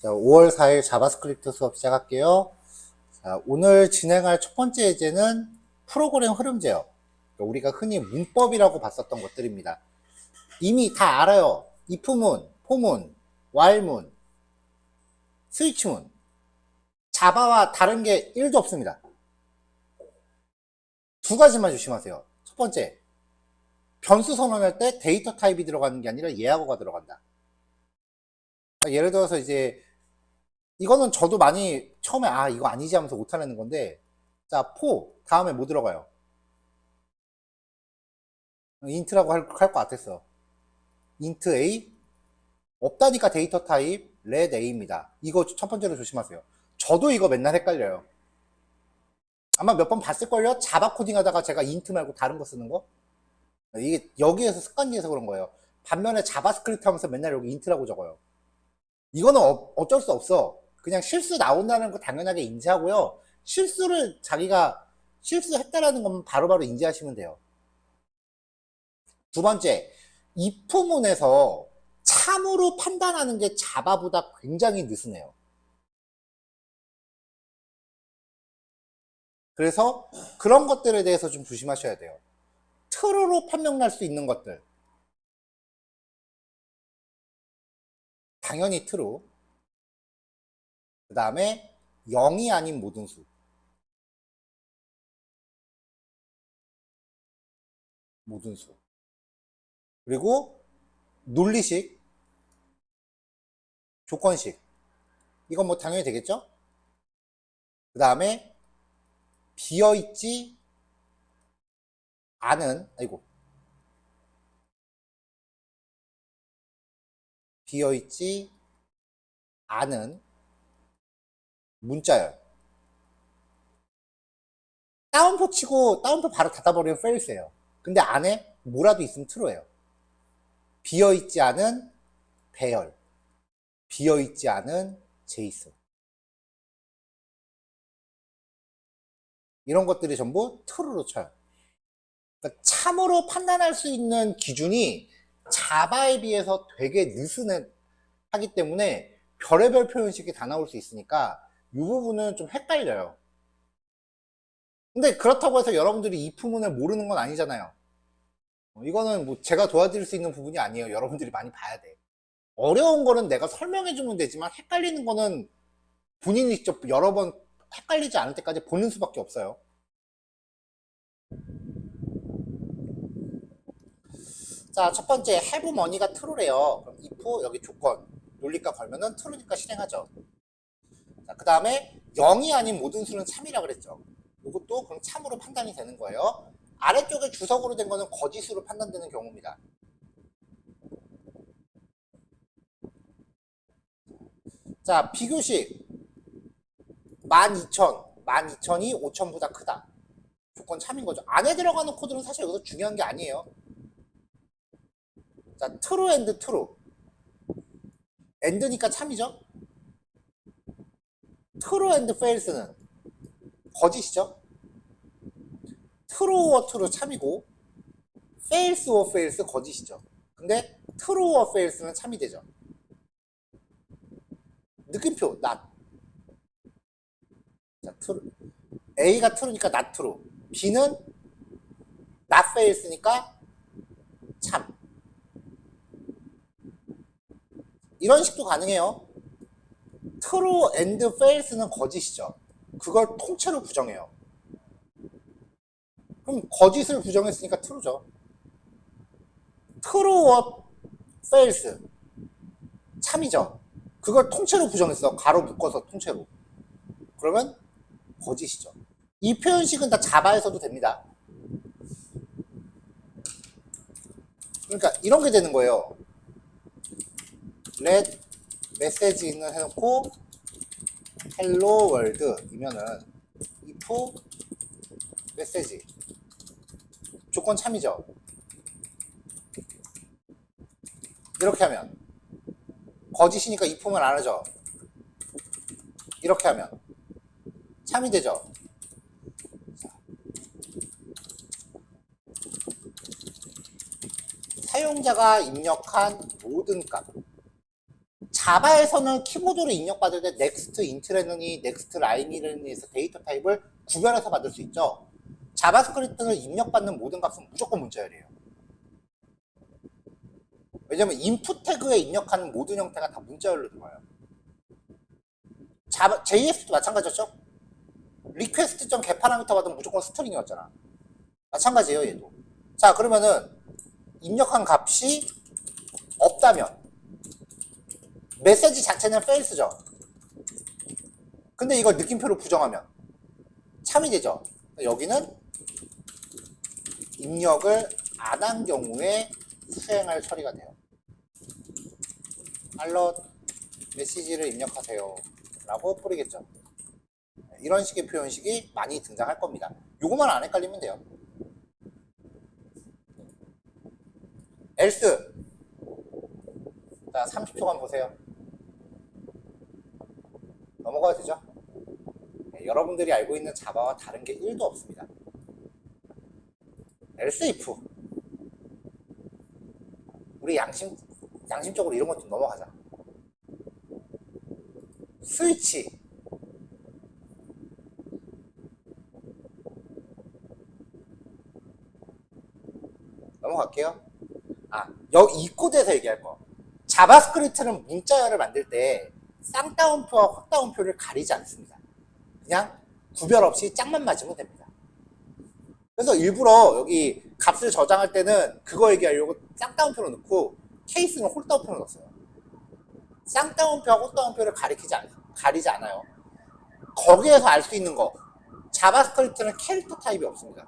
자, 5월 4일 자바스크립트 수업 시작할게요. 자, 오늘 진행할 첫 번째 예제는 프로그램 흐름제요. 우리가 흔히 문법이라고 봤었던 것들입니다. 이미 다 알아요. if문, for문, while문, 스위치문. 자바와 다른 게 1도 없습니다. 두 가지만 조심하세요. 첫 번째, 변수 선언할 때 데이터 타입이 들어가는 게 아니라 예하고가 들어간다. 예를 들어서 이제 이거는 저도 많이 처음에 이거 아니지 하면서 못하는 건데, 자, 다음에 뭐 들어가요? 인트라고 할 것 같았어. 인트 A 없다니까 데이터 타입 렛 A입니다. 이거 첫 번째로 조심하세요. 저도 이거 맨날 헷갈려요. 아마 몇 번 봤을걸요? 자바 코딩 하다가 제가 인트 말고 다른 거 쓰는 거? 이게 여기에서 습관지에서 그런 거예요. 반면에 자바스크립트 하면서 맨날 여기 인트라고 적어요. 이거는 어쩔 수 없어. 그냥 실수 나온다는 거 당연하게 인지하고요. 실수를 자기가 실수했다라는 것만 바로바로 인지하시면 돼요. 두 번째, if문에서 참으로 판단하는 게 자바보다 굉장히 느슨해요. 그래서 그런 것들에 대해서 좀 조심하셔야 돼요. true로 판명 날 수 있는 것들. 당연히 true. 그 다음에 0이 아닌 모든 수. 모든 수. 그리고 논리식, 조건식. 이건 뭐 당연히 되겠죠? 그 다음에 비어있지 않은, 비어있지 않은 문자열. 다운표 치고 다운표 바로 닫아버리면 fails예요. 근데 안에 뭐라도 있으면 true예요. 비어있지 않은 배열, 비어있지 않은 제이슨. 이런 것들이 전부 true로 쳐요. 그러니까 참으로 판단할 수 있는 기준이 자바에 비해서 되게 느슨하기 때문에 별의별 표현식이 다 나올 수 있으니까 이 부분은 좀 헷갈려요. 근데 그렇다고 해서 여러분들이 이 부분을 모르는 건 아니잖아요. 이거는 뭐 제가 도와드릴 수 있는 부분이 아니에요. 여러분들이 많이 봐야 돼. 어려운 거는 내가 설명해 주면 되지만 헷갈리는 거는 본인이 직접 여러 번 헷갈리지 않을 때까지 보는 수밖에 없어요. 자, 첫 번째 have money가 true래요. 그럼 if 여기 조건 논리가 걸면은 true니까 실행하죠. 자, 그 다음에 0이 아닌 모든 수는 참이라 그랬죠. 이것도 그럼 참으로 판단이 되는 거예요. 아래쪽에 주석으로 된 거는 거짓으로 판단되는 경우입니다. 자, 비교식 12,000이 5,000보다 크다. 조건 참인 거죠. 안에 들어가는 코드는 사실 여기서 중요한 게 아니에요. 자, true and true. and니까 참이죠. true and false는 거짓이죠. true or true 참이고 false or false 거짓이죠. 근데 true or false는 참이 되죠. 느낌표 not. 자, true. A가 true니까 not true. B는 not false니까 참. 이런 식도 가능해요. true and false는 거짓이죠. 그걸 통째로 부정해요. 그럼 거짓을 부정했으니까 true죠. true or false 참이죠. 그걸 통째로 부정했어. 가로 묶어서 통째로. 그러면 거짓이죠. 이 표현식은 다 자바에서도 됩니다. 그러니까 이런 게 되는 거예요. let message는 해놓고 hello world 이면은 if message 조건 참이죠. 이렇게 하면 거짓이니까 if만 안 하죠. 이렇게 하면 참이 되죠. 사용자가 입력한 모든 값 자바에서는 키보드로 입력받을 때 넥스트 인트라느니 넥스트 라인이라는에서 데이터 타입을 구별해서 받을 수 있죠. 자바스크립트는 입력받는 모든 값은 무조건 문자열이에요. 왜냐면 인풋 태그에 입력하는 모든 형태가 다 문자열로 들어와요. JS도 마찬가지였죠? 리퀘스트.get 파라미터 받으면 무조건 스트링이었잖아. 마찬가지예요, 얘도. 자, 그러면은 입력한 값이 없다면 메시지 자체는 false죠. 근데 이걸 느낌표로 부정하면 참이 되죠. 여기는 입력을 안 한 경우에 수행할 처리가 돼요. 알럿 메시지를 입력하세요 라고 뿌리겠죠. 이런 식의 표현식이 많이 등장할 겁니다. 요거만 안 헷갈리면 돼요. else. 자, 30초간 보세요. 넘어가도 되죠? 네, 여러분들이 알고 있는 자바와 다른 게 1도 없습니다. else if. 우리 양심적으로 이런 것 좀 넘어가자. 스위치. 넘어갈게요. 이 코드에서 얘기할 거. 자바스크립트는 문자열을 만들 때 쌍따옴표와 확따옴표를 가리지 않습니다. 그냥 구별 없이 짝만 맞으면 됩니다. 그래서 일부러 여기 값을 저장할 때는 그거 얘기하려고 쌍따옴표로 넣고 케이스는 홀따옴표로 넣었어요. 쌍따옴표와 홀따옴표를 가리지 않아요. 거기에서 알 수 있는 거. 자바스크립트는 캐릭터 타입이 없습니다.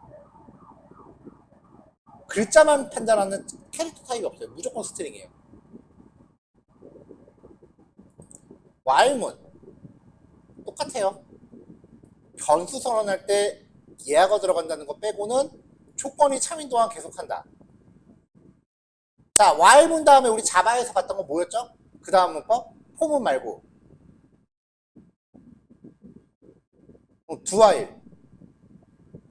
글자만 판단하는 캐릭터 타입이 없어요. 무조건 스트링이에요. while문 똑같아요. 변수 선언할 때 예하가 들어간다는 거 빼고는 조건이 참인 동안 계속한다. 자, while문 다음에 우리 자바에서 봤던 거 뭐였죠? 그 다음 문법? 포문 말고 두와일.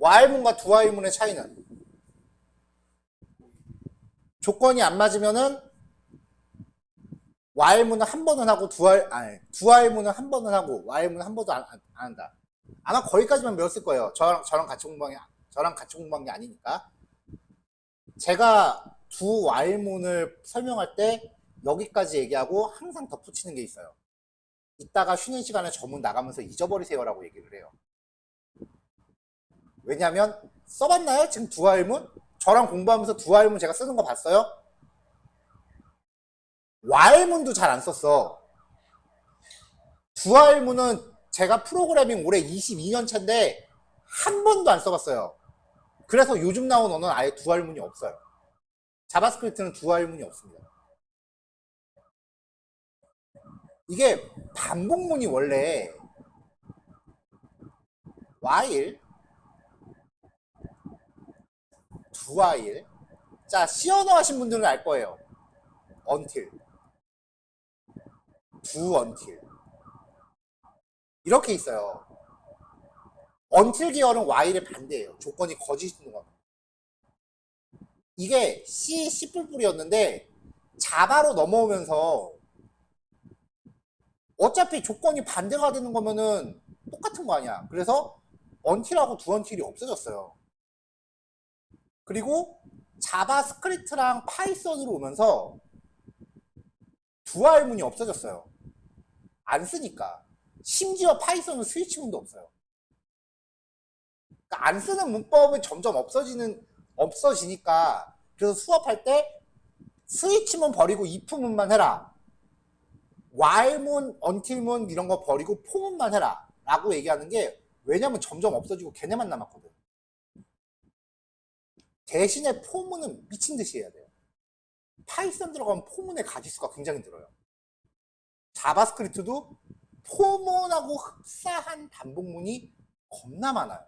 while문과 두와일문의 차이는 조건이 안 맞으면은 while문은 한 번은 하고 두와일문은 한 번은 하고 while문은 한 번도 안 한다. 아마 거기까지만 배웠을 거예요. 저랑 같이 공부한 게 아니니까. 제가 두 while문을 설명할 때 여기까지 얘기하고 항상 덧붙이는 게 있어요. 이따가 쉬는 시간에 저문 나가면서 잊어버리세요라고 얘기를 해요. 왜냐면 써봤나요? 지금 두 while문? 저랑 공부하면서 두 while문 제가 쓰는 거 봤어요? while문도 잘 안 썼어. 두 while문은 제가 프로그래밍 올해 22년 차인데 한 번도 안 써봤어요. 그래서 요즘 나온 언어는 아예 두 while문이 없어요. 자바스크립트는 두 while문이 없습니다. 이게 반복문이 원래 while, do while. 자, C 언어 하신 분들은 알 거예요. until, do until. 이렇게 있어요. until 계열은 while의 반대예요. 조건이 거짓인 거. 이게 C++이었는데 자바로 넘어오면서 어차피 조건이 반대가 되는 거면은 똑같은 거 아니야. 그래서 until하고 do until이 없어졌어요. 그리고 자바스크립트랑 파이썬으로 오면서 do while 문이 없어졌어요. 안 쓰니까. 심지어 파이썬은 스위치문도 없어요. 그러니까 안 쓰는 문법은 점점 없어지니까 그래서 수업할 때 스위치문 버리고 if문만 해라. while문, until문 이런 거 버리고 for문만 해라 라고 얘기하는 게 왜냐면 점점 없어지고 걔네만 남았거든. 대신에 for문은 미친 듯이 해야 돼요. 파이썬 들어가면 for문의 가지수가 굉장히 늘어요. 자바스크립트도 for문하고 흡사한 반복문이 겁나 많아요.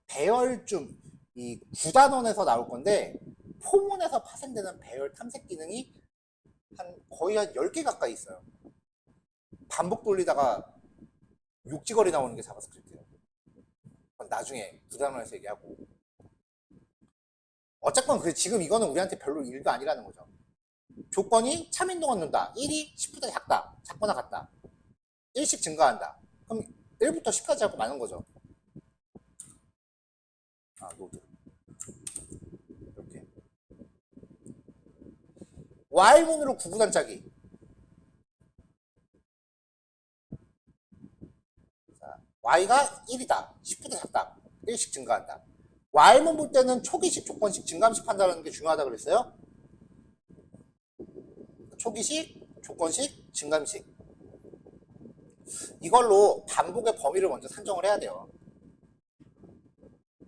배열중 이 9단원에서 나올 건데 포문에서 파생되는 배열 탐색 기능이 거의 한 10개 가까이 있어요. 반복 돌리다가 욕지거리 나오는 게 자바스크립트예요. 나중에 9단원에서 얘기하고. 어쨌건 지금 이거는 우리한테 별로 일도 아니라는 거죠. 조건이 참인도가 넣는다. 1이 10보다 작다. 작거나 같다. 1씩 증가한다. 그럼 1부터 10까지 하고 많은 거죠. 노드. 이렇게. Y문으로 구구단 짜기. 자, Y가 1이다. 10보다 작다. 1씩 증가한다. Y문 볼 때는 초기식, 조건식, 증감식 판단하는 게 중요하다 그랬어요. 초기식, 조건식, 증감식. 이걸로 반복의 범위를 먼저 산정을 해야 돼요.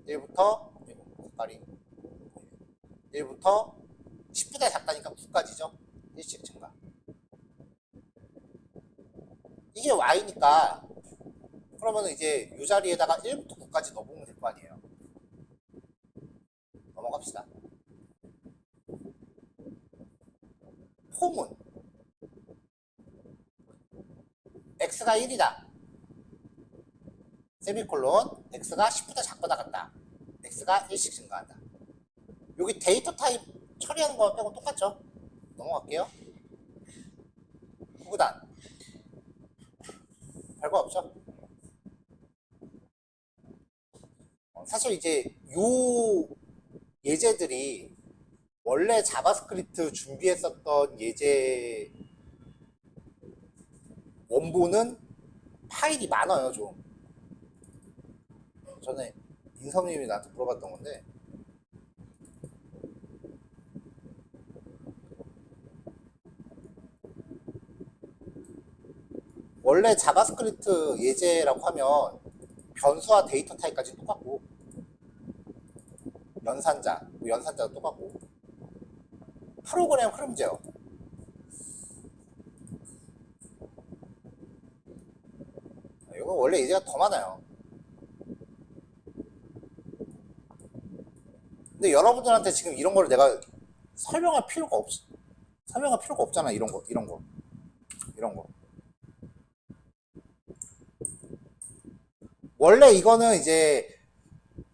1부터 1부터 10보다 작다니까 9까지죠. 1씩 증가. 이게 Y니까 그러면 이제 이 자리에다가 1부터 9까지 넣어보면 될 거 아니에요. 넘어갑시다. 포문 x가 1이다. 세미콜론 x가 10보다 작거나 같다. x가 1씩 증가한다. 여기 데이터 타입 처리하는 거 빼고 똑같죠? 넘어갈게요. 구구단 별거 없죠? 사실 이제 요 예제들이 원래 자바스크립트 준비했었던 예제 원본은 파일이 많아요. 좀 전에 인섭님이 나한테 물어봤던 건데 원래 자바스크립트 예제라고 하면 변수와 데이터 타입까지 똑같고 연산자도 똑같고 프로그램 흐름 제어 이거 원래 예제가 더 많아요. 근데 여러분들한테 지금 이런 걸 내가 설명할 필요가 없잖아. 이런 거. 원래 이거는 이제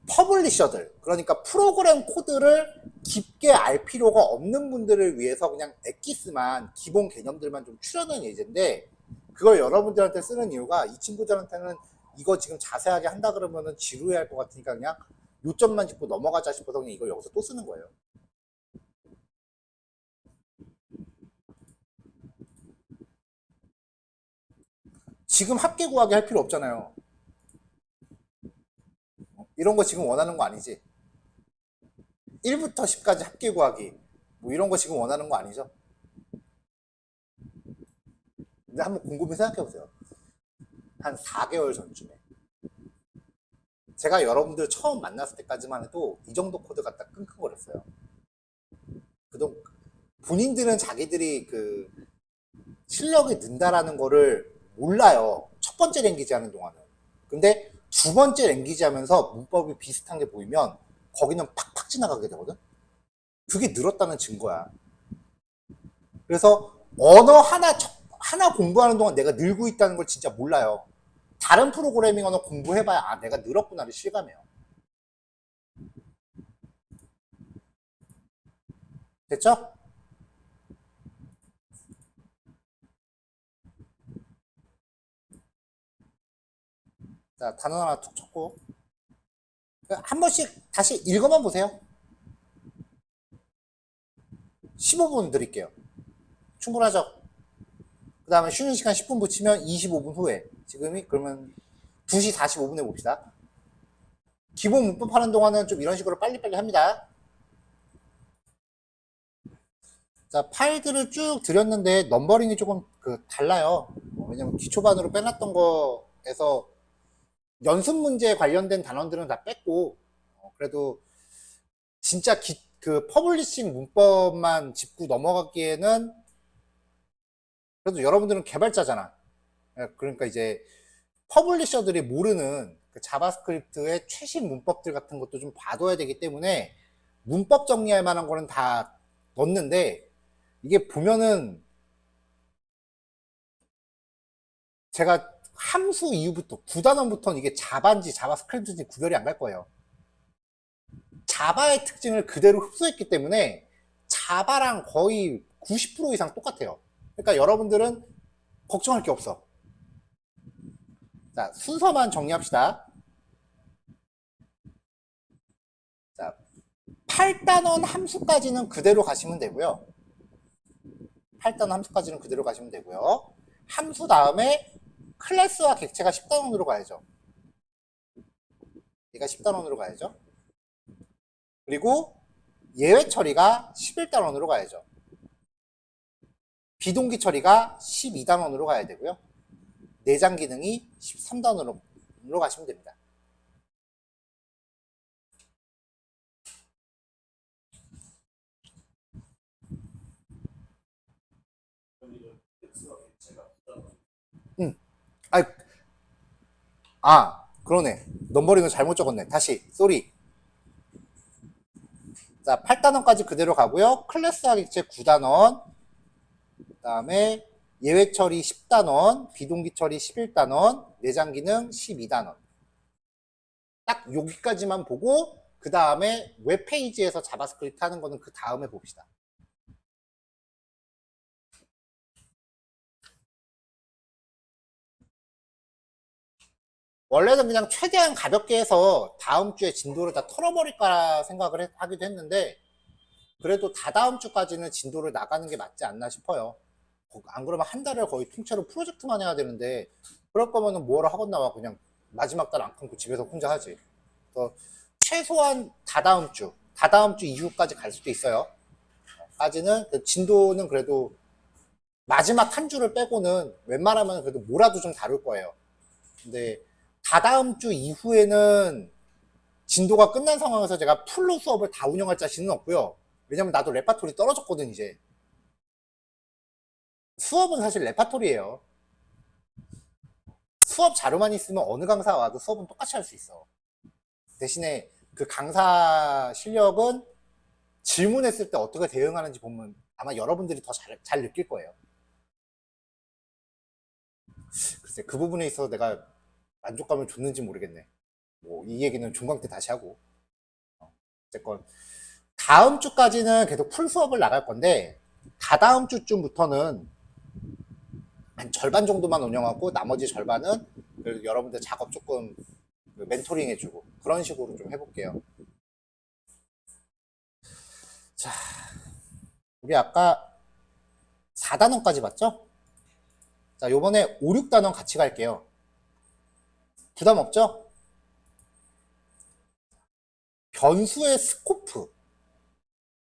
퍼블리셔들, 그러니까 프로그램 코드를 깊게 알 필요가 없는 분들을 위해서 그냥 엑기스만 기본 개념들만 좀 추려낸 예제인데, 그걸 여러분들한테 쓰는 이유가 이 친구들한테는 이거 지금 자세하게 한다 그러면은 지루해 할 것 같으니까 그냥 요점만 짚고 넘어가자 싶어서 그냥 이걸 여기서 또 쓰는 거예요. 지금 합계 구하기 할 필요 없잖아요. 이런 거 지금 원하는 거 아니지? 1부터 10까지 합계 구하기 뭐 이런 거 지금 원하는 거 아니죠? 근데 한번 곰곰이 생각해 보세요. 한 4개월 전쯤에 제가 여러분들 처음 만났을 때까지만 해도 이 정도 코드 갖다 끙끙거렸어요. 그동 본인들은 자기들이 그 실력이 는다라는 거를 몰라요. 첫 번째 랭귀지 하는 동안은. 근데 두 번째 랭귀지 하면서 문법이 비슷한 게 보이면 거기는 팍팍 지나가게 되거든. 그게 늘었다는 증거야. 그래서 언어 하나 공부하는 동안 내가 늘고 있다는 걸 진짜 몰라요. 다른 프로그래밍 언어 공부해봐야 아 내가 늘었구나를 실감해요. 됐죠? 자, 단어 하나 툭 쳤고 한 번씩 다시 읽어만 보세요. 15분 드릴게요. 충분하죠? 그 다음에 쉬는 시간 10분 붙이면 25분 후에 지금이 그러면 2시 45분에 봅시다. 기본 문법 하는 동안은 좀 이런 식으로 빨리빨리 합니다. 자, 파일들을 쭉 드렸는데 넘버링이 조금 달라요. 왜냐면 기초반으로 빼놨던 거에서 연습 문제에 관련된 단원들은 다 뺐고 그래도 진짜 그 퍼블리싱 문법만 짚고 넘어가기에는 그래도 여러분들은 개발자잖아. 그러니까 이제 퍼블리셔들이 모르는 그 자바스크립트의 최신 문법들 같은 것도 좀 봐둬야 되기 때문에 문법 정리할 만한 거는 다 넣었는데 이게 보면은 제가 함수 이후부터 9단원부터는 이게 자바인지 자바스크립트인지 구별이 안 갈 거예요. 자바의 특징을 그대로 흡수했기 때문에 자바랑 거의 90% 이상 똑같아요. 그러니까 여러분들은 걱정할 게 없어. 자, 순서만 정리합시다. 자, 8단원 함수까지는 그대로 가시면 되고요. 8단원 함수까지는 그대로 가시면 되고요. 함수 다음에 클래스와 객체가 10단원으로 가야죠. 얘가 10단원으로 가야죠. 그리고 예외 처리가 11단원으로 가야죠. 비동기 처리가 12단원으로 가야 되고요. 내장 기능이 13단원으로 가시면 됩니다. 그러네. 넘버링을 잘못 적었네. 다시, 쏘리. 자, 8단원까지 그대로 가고요. 클래스와 객체 9단원, 그 다음에 예외 처리 10단원, 비동기 처리 11단원, 내장 기능 12단원. 딱 여기까지만 보고 그 다음에 웹페이지에서 자바스크립트 하는 거는 그 다음에 봅시다. 원래는 그냥 최대한 가볍게 해서 다음 주에 진도를 다 털어버릴까 생각을 하기도 했는데 그래도 다다음 주까지는 진도를 나가는 게 맞지 않나 싶어요. 안 그러면 한 달을 거의 통째로 프로젝트만 해야 되는데 그럴 거면은 뭐하러 학원 나와. 그냥 마지막 달 안 끊고 집에서 혼자 하지. 최소한 다다음 주 이후까지 갈 수도 있어요. 까지는 그 진도는 그래도 마지막 한 주를 빼고는 웬만하면 그래도 뭐라도 좀 다룰 거예요. 근데 다다음 주 이후에는 진도가 끝난 상황에서 제가 풀로 수업을 다 운영할 자신은 없고요. 왜냐면 나도 레파토리 떨어졌거든 이제. 수업은 사실 레파토리예요. 수업 자료만 있으면 어느 강사 와도 수업은 똑같이 할 수 있어. 대신에 그 강사 실력은 질문했을 때 어떻게 대응하는지 보면 아마 여러분들이 더 잘 느낄 거예요. 글쎄 그 부분에 있어서 내가 만족감을 줬는지 모르겠네. 뭐 이 얘기는 종강 때 다시 하고. 어쨌건 다음 주까지는 계속 풀 수업을 나갈 건데 다다음 주쯤부터는 한 절반 정도만 운영하고 나머지 절반은 여러분들 작업 조금 멘토링 해주고 그런 식으로 좀 해볼게요. 자, 우리 아까 4단원까지 봤죠? 자, 요번에 5, 6단원 같이 갈게요. 부담 없죠? 변수의 스코프,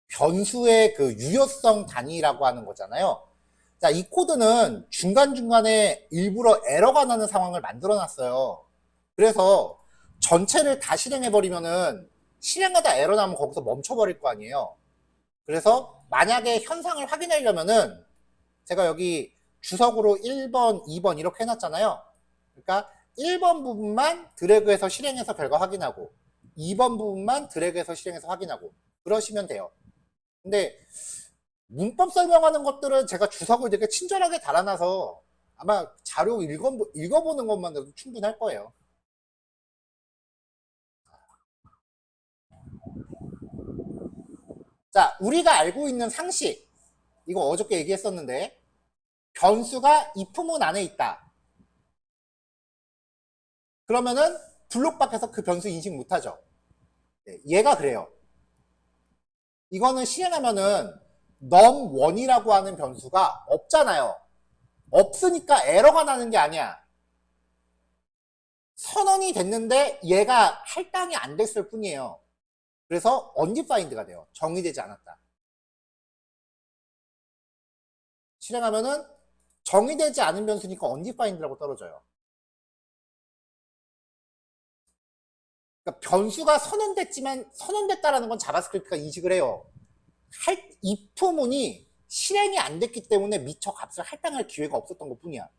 변수의 그 유효성 단위라고 하는 거잖아요. 자, 이 코드는 중간중간에 일부러 에러가 나는 상황을 만들어 놨어요. 그래서 전체를 다 실행해버리면은 실행하다 에러 나면 거기서 멈춰버릴 거 아니에요. 그래서 만약에 현상을 확인하려면은 제가 여기 주석으로 1번, 2번 이렇게 해놨잖아요. 그러니까 1번 부분만 드래그해서 실행해서 결과 확인하고 2번 부분만 드래그해서 실행해서 확인하고 그러시면 돼요. 근데 문법 설명하는 것들은 제가 주석을 되게 친절하게 달아놔서 아마 자료 읽어보는 것만으로도 충분할 거예요. 자, 우리가 알고 있는 상식, 이거 어저께 얘기했었는데 변수가 if문 안에 있다. 그러면은 블록 밖에서 그 변수 인식 못하죠. 네, 얘가 그래요. 이거는 실행하면은 num1이라고 하는 변수가 없잖아요. 없으니까 에러가 나는 게 아니야. 선언이 됐는데 얘가 할당이 안 됐을 뿐이에요. 그래서 undefined가 돼요. 정의되지 않았다. 실행하면은 정의되지 않은 변수니까 undefined라고 떨어져요. 그러니까 변수가 선언됐지만 선언됐다라는 건 자바스크립트가 인식을 해요. if문이 실행이 안 됐기 때문에 미처 값을 할당할 기회가 없었던 것 뿐이야.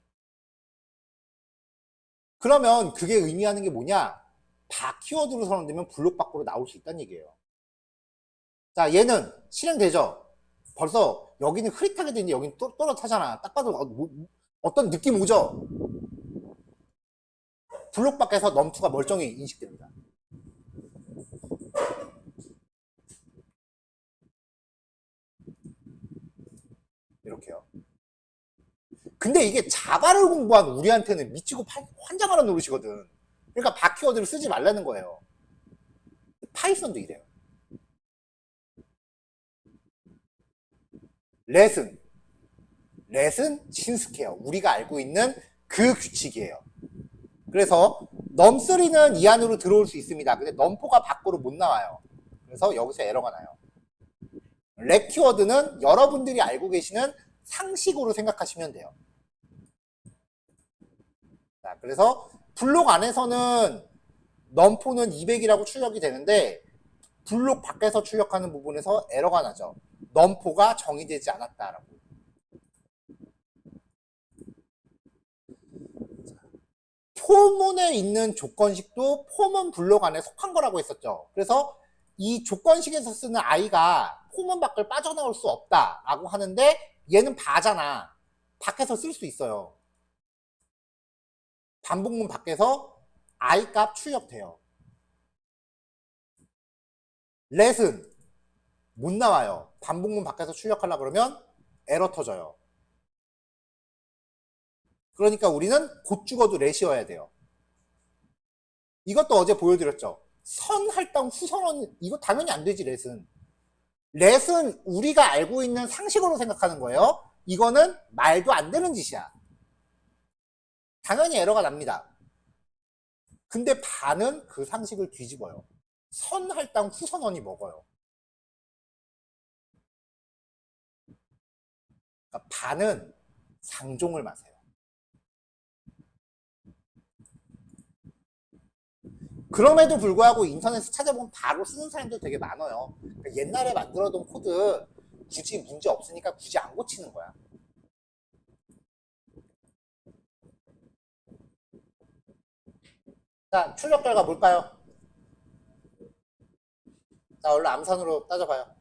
그러면 그게 의미하는 게 뭐냐? 다 키워드로 선언되면 블록 밖으로 나올 수 있다는 얘기예요. 자, 얘는 실행되죠? 벌써 여기는 흐릿하게 되는데 여기는 또렷하잖아. 딱 봐도 어떤 느낌 오죠? 블록 밖에서 넘2가 멀쩡히 인식됩니다. 근데 이게 자바를 공부한 우리한테는 미치고 환장하는 노릇이거든. 그러니까 바퀴워드를 쓰지 말라는 거예요. 파이썬도 이래요. 렛은 친숙해요. 우리가 알고 있는 그 규칙이에요. 그래서 넘3는 이 안으로 들어올 수 있습니다. 근데 넘4가 밖으로 못 나와요. 그래서 여기서 에러가 나요. 렛 키워드는 여러분들이 알고 계시는 상식으로 생각하시면 돼요. 자, 그래서 블록 안에서는 넘4는 200이라고 출력이 되는데 블록 밖에서 출력하는 부분에서 에러가 나죠. 넘4가 정의되지 않았다라고. 포문에 있는 조건식도 포문 블록 안에 속한 거라고 했었죠. 그래서 이 조건식에서 쓰는 i가 포문 밖을 빠져나올 수 없다라고 하는데 얘는 바잖아. 밖에서 쓸 수 있어요. 반복문 밖에서 i 값 출력돼요. 렛은 못 나와요. 반복문 밖에서 출력하려고 그러면 에러 터져요. 그러니까 우리는 곧 죽어도 렛이어야 돼요. 이것도 어제 보여드렸죠. 선 할당 후선언 이거 당연히 안 되지. 렛은 우리가 알고 있는 상식으로 생각하는 거예요. 이거는 말도 안 되는 짓이야. 당연히 에러가 납니다. 근데 반은 그 상식을 뒤집어요. 선 할당 후선언이 먹어요. 그러니까 반은 상종을 마세요. 그럼에도 불구하고 인터넷에서 찾아보면 바로 쓰는 사람들 되게 많아요. 그러니까 옛날에 만들어둔 코드 굳이 문제 없으니까 굳이 안 고치는 거야. 자, 출력 결과 뭘까요? 자, 얼른 암산으로 따져봐요.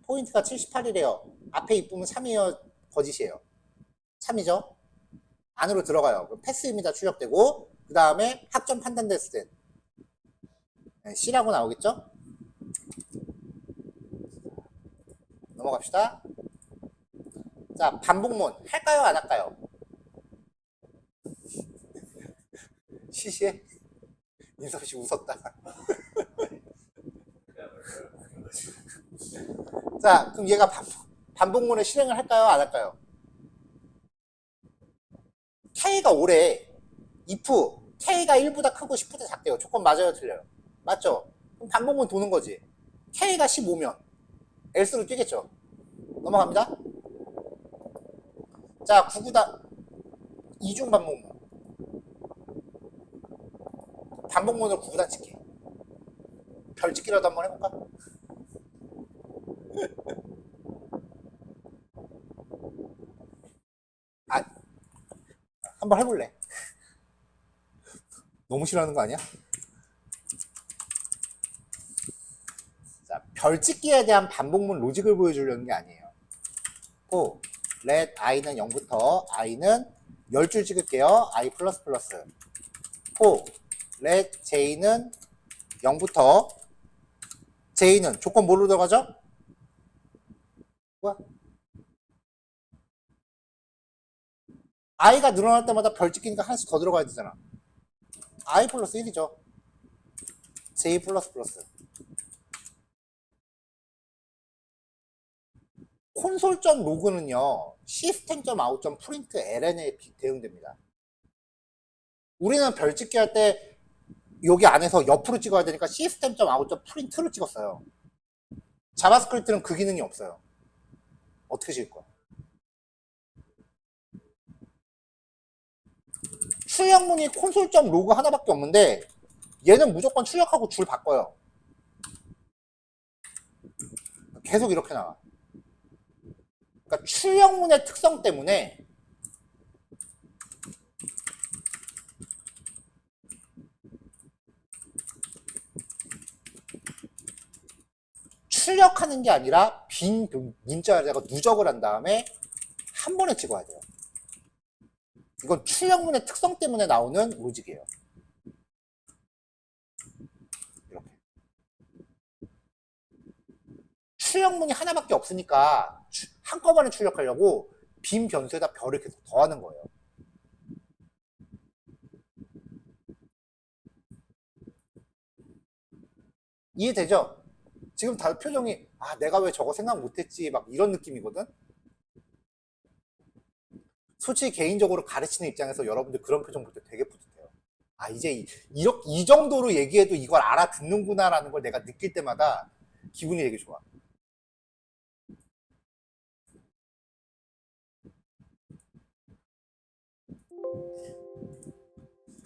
포인트가 78이래요. 앞에 이쁘면 3이에요? 거짓이에요? 3이죠? 안으로 들어가요. 그럼 패스입니다. 출력되고 그 다음에 학점 판단됐을 때 C라고 나오겠죠? 넘어갑시다. 자, 반복문 할까요? 안 할까요? 시시해? 민섭씨 웃었다. 자, 그럼 얘가 반복문을 실행을 할까요? 안 할까요? K가 오래 if K가 1보다 크고 10보다 작대요. 조건 맞아요? 틀려요? 맞죠? 그럼 반복문 도는 거지. K가 15면 else로 뛰겠죠. 넘어갑니다. 자, 9구다 이중 반복문. 반복문으로 9구단 찍기. 별 찍기라도 한번 해볼까? 아, 한번 해볼래. 너무 싫어하는 거 아니야? 자, 별 찍기에 대한 반복문 로직을 보여주려는 게 아니에요. 고, let i는 0부터 i는 10줄 찍을게요. i 플러스 플러스. 고, let j는 0부터 j는 조건 뭐로 들어가죠? 뭐야? i가 늘어날 때마다 별 찍기니까 하나씩 더 들어가야 되잖아. i 플러스 1이죠. j 플러스 플러스. 콘솔.로그는요 system.out.println에 대응됩니다. 우리는 별 찍기 할 때 여기 안에서 옆으로 찍어야 되니까 system.out.print를 찍었어요. 자바스크립트는 그 기능이 없어요. 어떻게 찍을 거야? 출력문이 콘솔.로그 하나밖에 없는데 얘는 무조건 출력하고 줄 바꿔요. 계속 이렇게 나와. 그러니까 출력문의 특성 때문에 출력하는 게 아니라 빈 문자에다가 누적을 한 다음에 한 번에 찍어야 돼요. 이건 출력문의 특성 때문에 나오는 로직이에요. 이렇게. 출력문이 하나밖에 없으니까 한꺼번에 출력하려고 빈 변수에다 별을 계속 더하는 거예요. 이해되죠? 지금 다 표정이 내가 왜 저거 생각 못했지 막 이런 느낌이거든. 솔직히 개인적으로 가르치는 입장에서 여러분들 그런 표정 볼 때 되게 뿌듯해요. 이제 이 정도로 얘기해도 이걸 알아듣는구나라는 걸 내가 느낄 때마다 기분이 되게 좋아.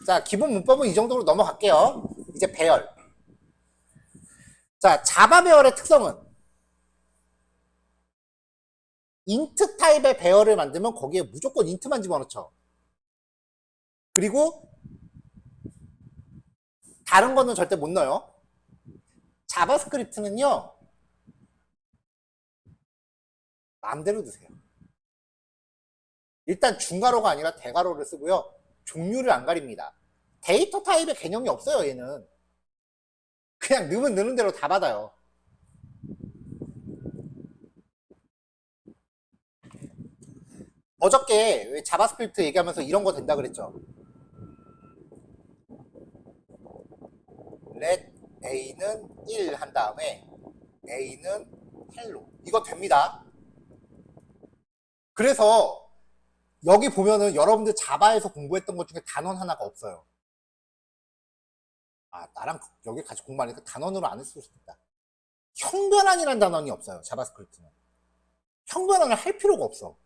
자, 기본 문법은 이 정도로 넘어갈게요. 이제 배열. 자, 자바 배열의 특성은 인트 타입의 배열을 만들면 거기에 무조건 인트만 집어넣죠. 그리고 다른 거는 절대 못 넣어요. 자바스크립트는요, 마음대로 드세요. 일단 중괄호가 아니라 대괄호를 쓰고요. 종류를 안 가립니다. 데이터 타입의 개념이 없어요, 얘는. 그냥 넣으면 넣는 대로 다 받아요. 어저께 왜 자바스크립트 얘기하면서 이런 거 된다 그랬죠? let a는 1 한 다음에 a는 hello. 이거 됩니다. 그래서 여기 보면은 여러분들 자바에서 공부했던 것 중에 단원 하나가 없어요. 나랑 여기 같이 공부하니까 단원으로 안 했을 수도 있다. 형변환이라는 단원이 없어요, 자바스크립트는. 형변환을 할 필요가 없어.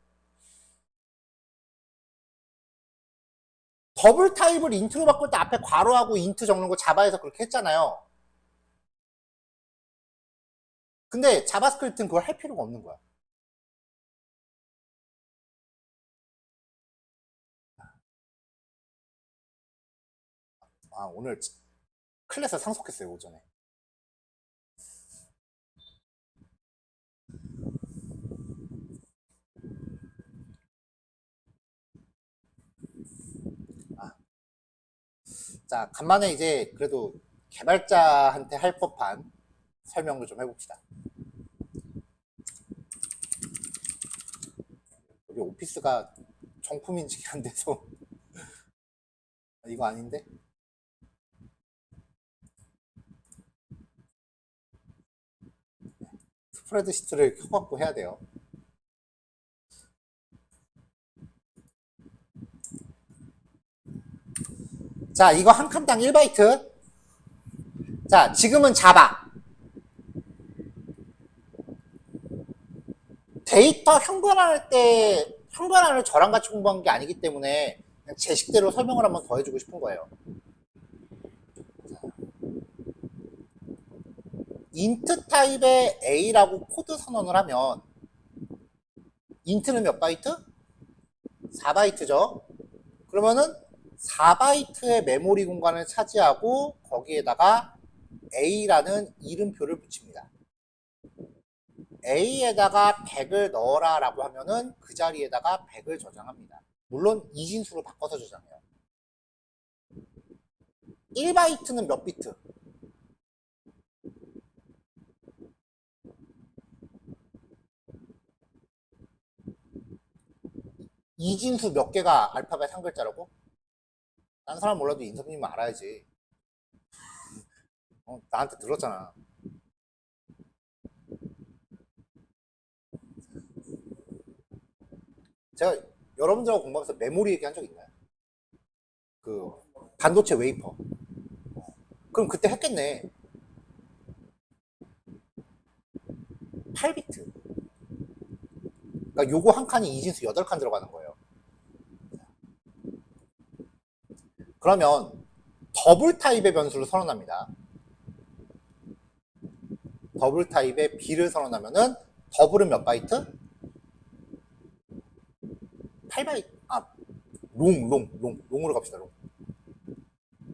더블 타입을 인트로 바꿀 때 앞에 괄호하고 인트 적는 거 자바에서 그렇게 했잖아요. 근데 자바스크립트는 그걸 할 필요가 없는 거야. 오늘 클래스 상속했어요, 오전에. 자, 간만에 이제 그래도 개발자한테 할 법한 설명을 좀 해봅시다. 여기 오피스가 정품인지 안 돼서 이거 아닌데? 스프레드시트를 켜갖고 해야 돼요. 자, 이거 한 칸당 1바이트. 자, 지금은 자바. 데이터 형변할 때 형변환을 저랑 같이 공부한 게 아니기 때문에 그냥 제 식대로 설명을 한번 더 해주고 싶은 거예요. 인트 타입의 A라고 코드 선언을 하면 인트는 몇 바이트? 4바이트죠. 그러면은 4바이트의 메모리 공간을 차지하고 거기에다가 A라는 이름표를 붙입니다. A에다가 100을 넣어라 라고 하면은 그 자리에다가 100을 저장합니다. 물론 이진수로 바꿔서 저장해요. 1바이트는 몇 비트? 이진수 몇 개가 알파벳 한 글자라고? 딴 사람 몰라도 인섭님은 알아야지. 나한테 들었잖아. 제가 여러분들하고 공부하면서 메모리 얘기한 적 있나요? 그 반도체 웨이퍼. 그럼 그때 했겠네. 8비트. 그러니까 요거 한 칸이 이진수 8칸 들어가는 거예요. 그러면 더블 타입의 변수를 선언합니다. 더블 타입의 B를 선언하면은 더블은 몇 바이트? 8바이트. 롱으로 갑시다.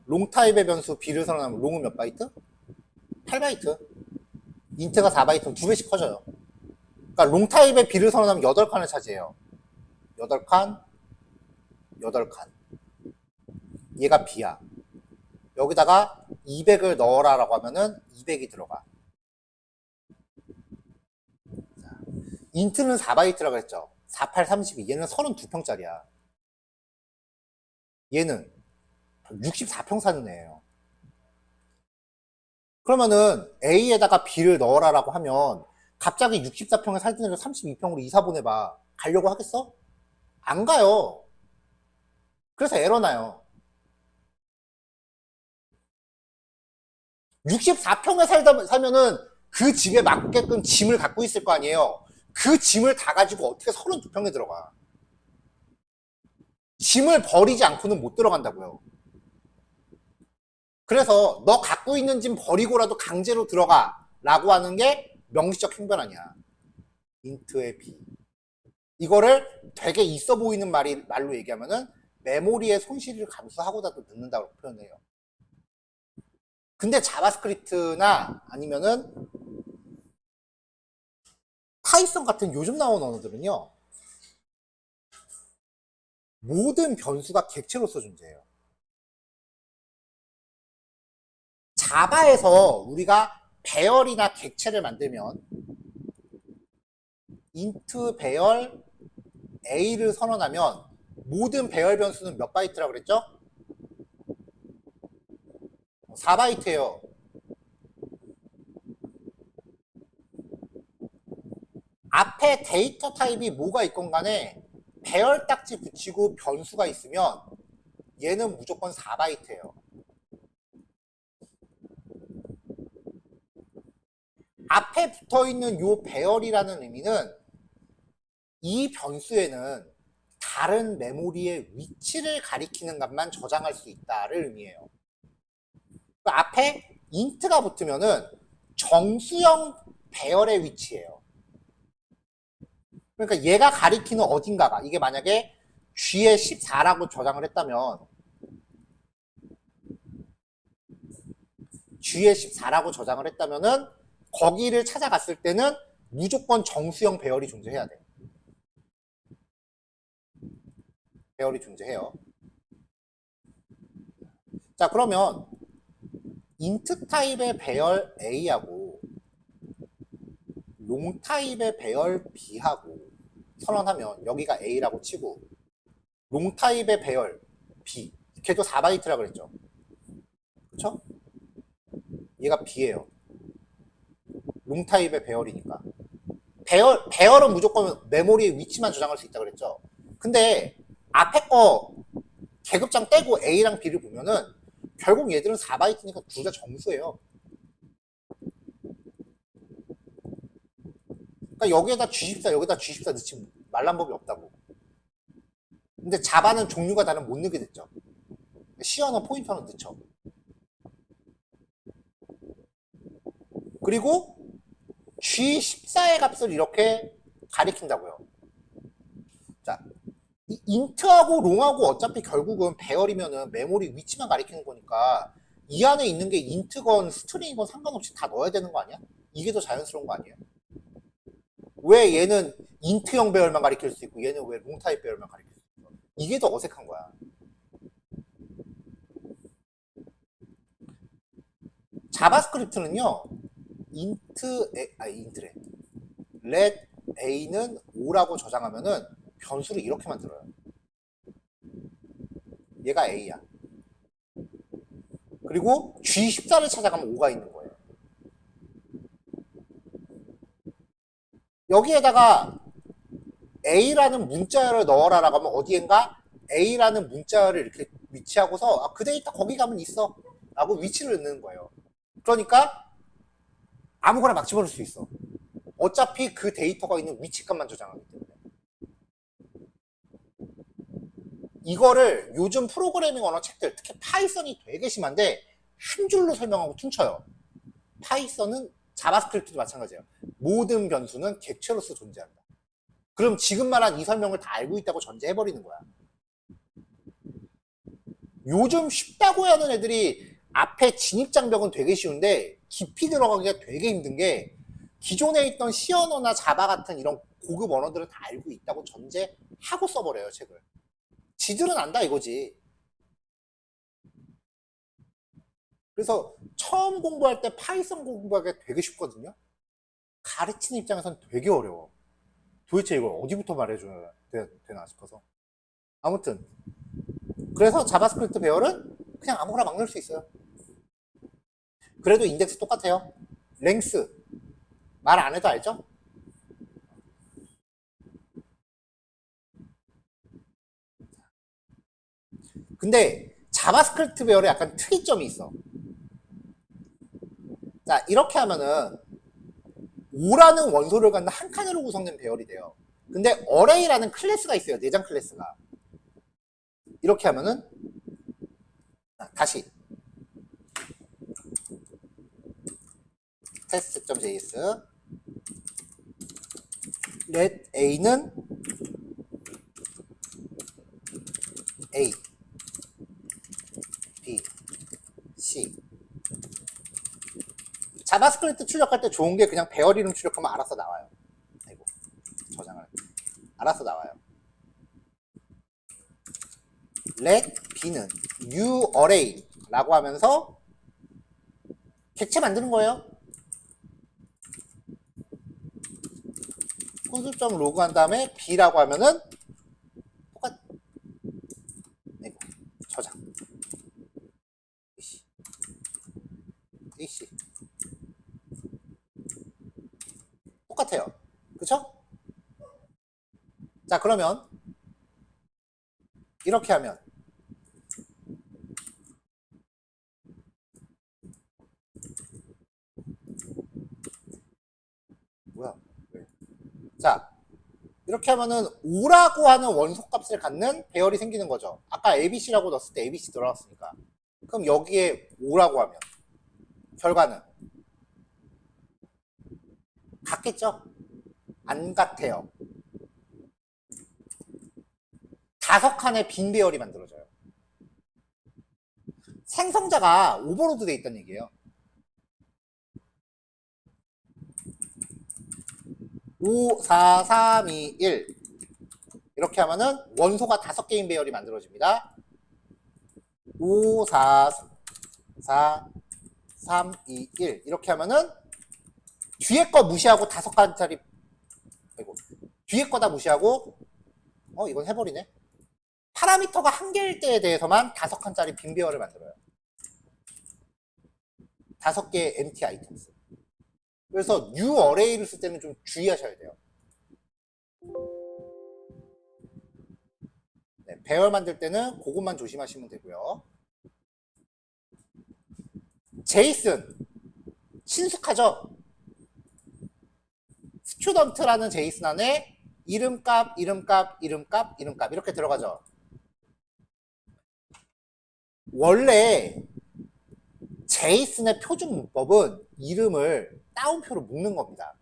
롱 타입의 변수 B를 선언하면 롱은 몇 바이트? 8바이트. 인트가 4바이트면 2배씩 커져요. 그러니까 롱 타입의 B를 선언하면 8칸을 차지해요. 8칸, 8칸. 얘가 B야. 여기다가 200을 넣어라 라고 하면은 200이 들어가. 인트는 4바이트라고 했죠. 48, 32. 얘는 32평짜리야. 얘는 64평 사는 애예요. 그러면은 A에다가 B를 넣어라라고 하면 갑자기 64평에 살던 애를 32평으로 이사 보내봐. 가려고 하겠어? 안 가요. 그래서 에러 나요. 64평에 살면은 그 집에 맞게끔 짐을 갖고 있을 거 아니에요. 그 짐을 다 가지고 어떻게 32평에 들어가. 짐을 버리지 않고는 못 들어간다고요. 그래서 너 갖고 있는 짐 버리고라도 강제로 들어가 라고 하는 게 명시적 행변 아니야. 인트의 B. 이거를 되게 있어 보이는 말로 얘기하면은 메모리의 손실을 감수하고라도 넣는다고 표현해요. 근데 자바스크립트나 아니면은 파이썬 같은 요즘 나온 언어들은요, 모든 변수가 객체로서 존재해요. 자바에서 우리가 배열이나 객체를 만들면 int 배열 a를 선언하면 모든 배열 변수는 몇 바이트라고 그랬죠? 4바이트예요. 앞에 데이터 타입이 뭐가 있건 간에 배열 딱지 붙이고 변수가 있으면 얘는 무조건 4바이트예요. 앞에 붙어있는 요 배열이라는 의미는 이 변수에는 다른 메모리의 위치를 가리키는 값만 저장할 수 있다를 의미해요. 그 앞에 int가 붙으면은 정수형 배열의 위치예요. 그러니까 얘가 가리키는 어딘가가, 이게 만약에 G에 14라고 저장을 했다면 G에 14라고 저장을 했다면은 거기를 찾아갔을 때는 무조건 정수형 배열이 존재해야 돼. 배열이 존재해요. 자, 그러면 int 타입의 배열 A하고 롱 타입의 배열 B하고 선언하면 여기가 A라고 치고 롱 타입의 배열 B, 걔도 4바이트라 그랬죠. 그쵸? 얘가 B예요. 롱 타입의 배열이니까. 배열은 무조건 메모리의 위치만 저장할 수 있다 그랬죠. 근데 앞에 거 계급장 떼고 A랑 B를 보면은 결국 얘들은 4바이트니까 둘 다 정수예요. 그러니까 여기에다 G14, 여기다 G14 넣지 말란 법이 없다고. 근데 자바는 종류가 다른 못 넣게 됐죠. 시어나 포인터는 넣죠. 그리고 G14의 값을 이렇게 가리킨다고요. 자, 이 인트하고 롱하고 어차피 결국은 배열이면은 메모리 위치만 가리키는 거니까 이 안에 있는 게 인트건 스트링이건 상관없이 다 넣어야 되는 거 아니야? 이게 더 자연스러운 거 아니에요? 왜 얘는 인트형 배열만 가리킬 수 있고 얘는 왜 롱타입 배열만 가리킬 수 있어? 이게 더 어색한 거야. 자바스크립트는요, 인트래. let a는 5라고 저장하면은 변수를 이렇게 만들어요. 얘가 a야. 그리고 G14를 찾아가면 5가 있는 거예요. 여기에다가 A라는 문자열을 넣어라라고 하면 어디엔가 A라는 문자열을 이렇게 위치하고서 아, 그 데이터 거기 가면 있어 라고 위치를 넣는 거예요. 그러니까 아무거나 막 집어넣을 수 있어. 어차피 그 데이터가 있는 위치값만 저장하기 때문에. 이거를 요즘 프로그래밍 언어 책들, 특히 파이썬이 되게 심한데 한 줄로 설명하고 퉁쳐요. 파이썬은 자바스크립트도 마찬가지예요. 모든 변수는 객체로서 존재한다. 그럼 지금 말한 이 설명을 다 알고 있다고 전제해버리는 거야. 요즘 쉽다고 하는 애들이 앞에 진입장벽은 되게 쉬운데 깊이 들어가기가 되게 힘든 게 기존에 있던 C 언어나 자바 같은 이런 고급 언어들을 다 알고 있다고 전제하고 써버려요, 책을. 지들은 안다 이거지. 그래서 처음 공부할 때 파이썬 공부하기가 되게 쉽거든요. 가르치는 입장에서는 되게 어려워. 도대체 이걸 어디부터 말해줘야 되나 싶어서. 아무튼 그래서 자바스크립트 배열은 그냥 아무거나 막 넣을 수 있어요. 그래도 인덱스 똑같아요. 랭스 말 안 해도 알죠? 근데 자바스크립트 배열에 약간 특이점이 있어. 자, 이렇게 하면은 5라는 원소를 갖는 한 칸으로 구성된 배열이 돼요. 근데 어레이라는 클래스가 있어요. 내장 클래스가. 이렇게 하면은 다시 test.js let a는 a b c 자바스크립트 출력할 때 좋은 게 그냥 배열 이름 출력하면 알아서 나와요. 아이고, 저장을 알아서 나와요. let b는 new array 라고 하면서 객체 만드는 거예요. 콘솔.log 로그 한 다음에 b라고 하면은 똑같. 아이고, 저장. ac 똑같아요. 그쵸? 자, 그러면 이렇게 하면 뭐야? 자, 이렇게 하면은 5라고 하는 원소값을 갖는 배열이 생기는 거죠. 아까 ABC라고 넣었을 때 ABC 들어갔으니까. 그럼 여기에 5라고 하면 결과는 같겠죠? 안 같아요. 5칸의 빈 배열이 만들어져요. 생성자가 오버로드 돼 있다는 얘기예요. 5, 4, 3, 2, 1 이렇게 하면은 원소가 5개인 배열이 만들어집니다. 5, 4, 4, 3, 2, 1 이렇게 하면은 뒤에 거 무시하고 5칸짜리 뒤에 거 다 무시하고 이건 해버리네. 파라미터가 한 개일 때에 대해서만 5칸짜리 빈 배열을 만들어요. 5개의 empty items. 그래서 new array를 쓸 때는 좀 주의하셔야 돼요. 네, 배열 만들 때는 그것만 조심하시면 되고요. 제이슨 친숙하죠? 스튜던트라는 제이슨 안에 이름값, 이름값, 이름값, 이름값 이렇게 들어가죠. 원래 제이슨의 표준 문법은 이름을 따옴표로 묶는 겁니다.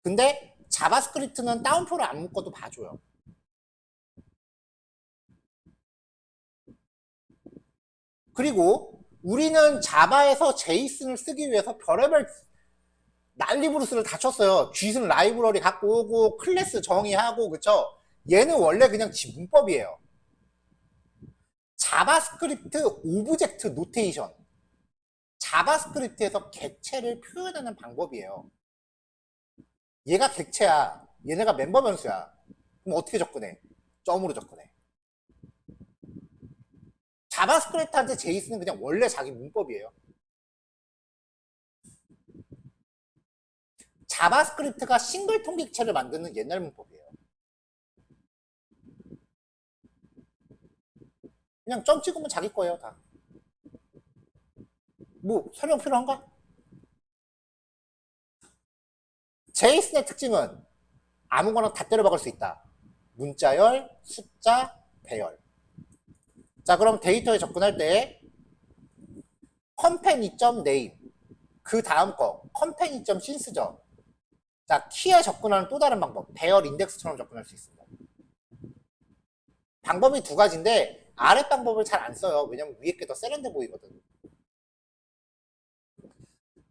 근데 자바스크립트는 따옴표를 안 묶어도 봐줘요. 그리고 우리는 자바에서 제이슨을 쓰기 위해서 별의별 난리부르스를 다 쳤어요. 쥐슨 라이브러리 갖고 오고 클래스 정의하고 그쵸? 얘는 원래 그냥 지 문법이에요. 자바스크립트 오브젝트 노테이션. 자바스크립트에서 객체를 표현하는 방법이에요. 얘가 객체야. 얘네가 멤버 변수야. 그럼 어떻게 접근해? 점으로 접근해. 자바스크립트한테 제이슨은 그냥 원래 자기 문법이에요. 자바스크립트가 싱글 통객체를 만드는 옛날 문법이에요. 그냥 점 찍으면 자기 거예요, 다. 뭐 설명 필요한가? 제이슨의 특징은 아무거나 다 때려박을 수 있다. 문자열, 숫자, 배열. 자, 그럼 데이터에 접근할 때 company.name 그 다음 거 company.since죠. 자, 키에 접근하는 또 다른 방법 배열 인덱스처럼 접근할 수 있습니다. 방법이 두 가지인데 아래 방법을 잘 안 써요. 왜냐면 위에 게 더 세련돼 보이거든.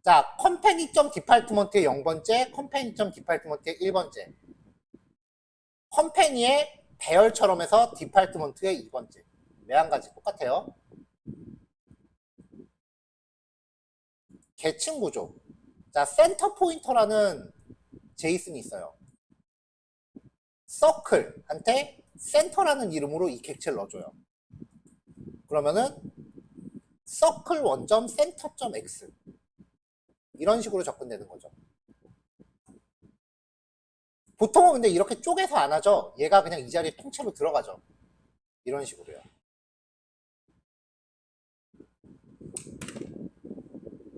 자, company.department의 0번째, company.department의 1번째. 컴퍼니의 배열처럼 해서 디파트먼트의 2번째. 매한 가지 똑같아요. 계층 구조. 자, 센터 포인터라는 제이슨이 있어요. 서클한테 센터라는 이름으로 이 객체를 넣어줘요. 그러면은 서클 원점 센터.점 x 이런 식으로 접근되는 거죠. 보통은 근데 이렇게 쪼개서 안 하죠. 얘가 그냥 이 자리에 통째로 들어가죠. 이런 식으로요.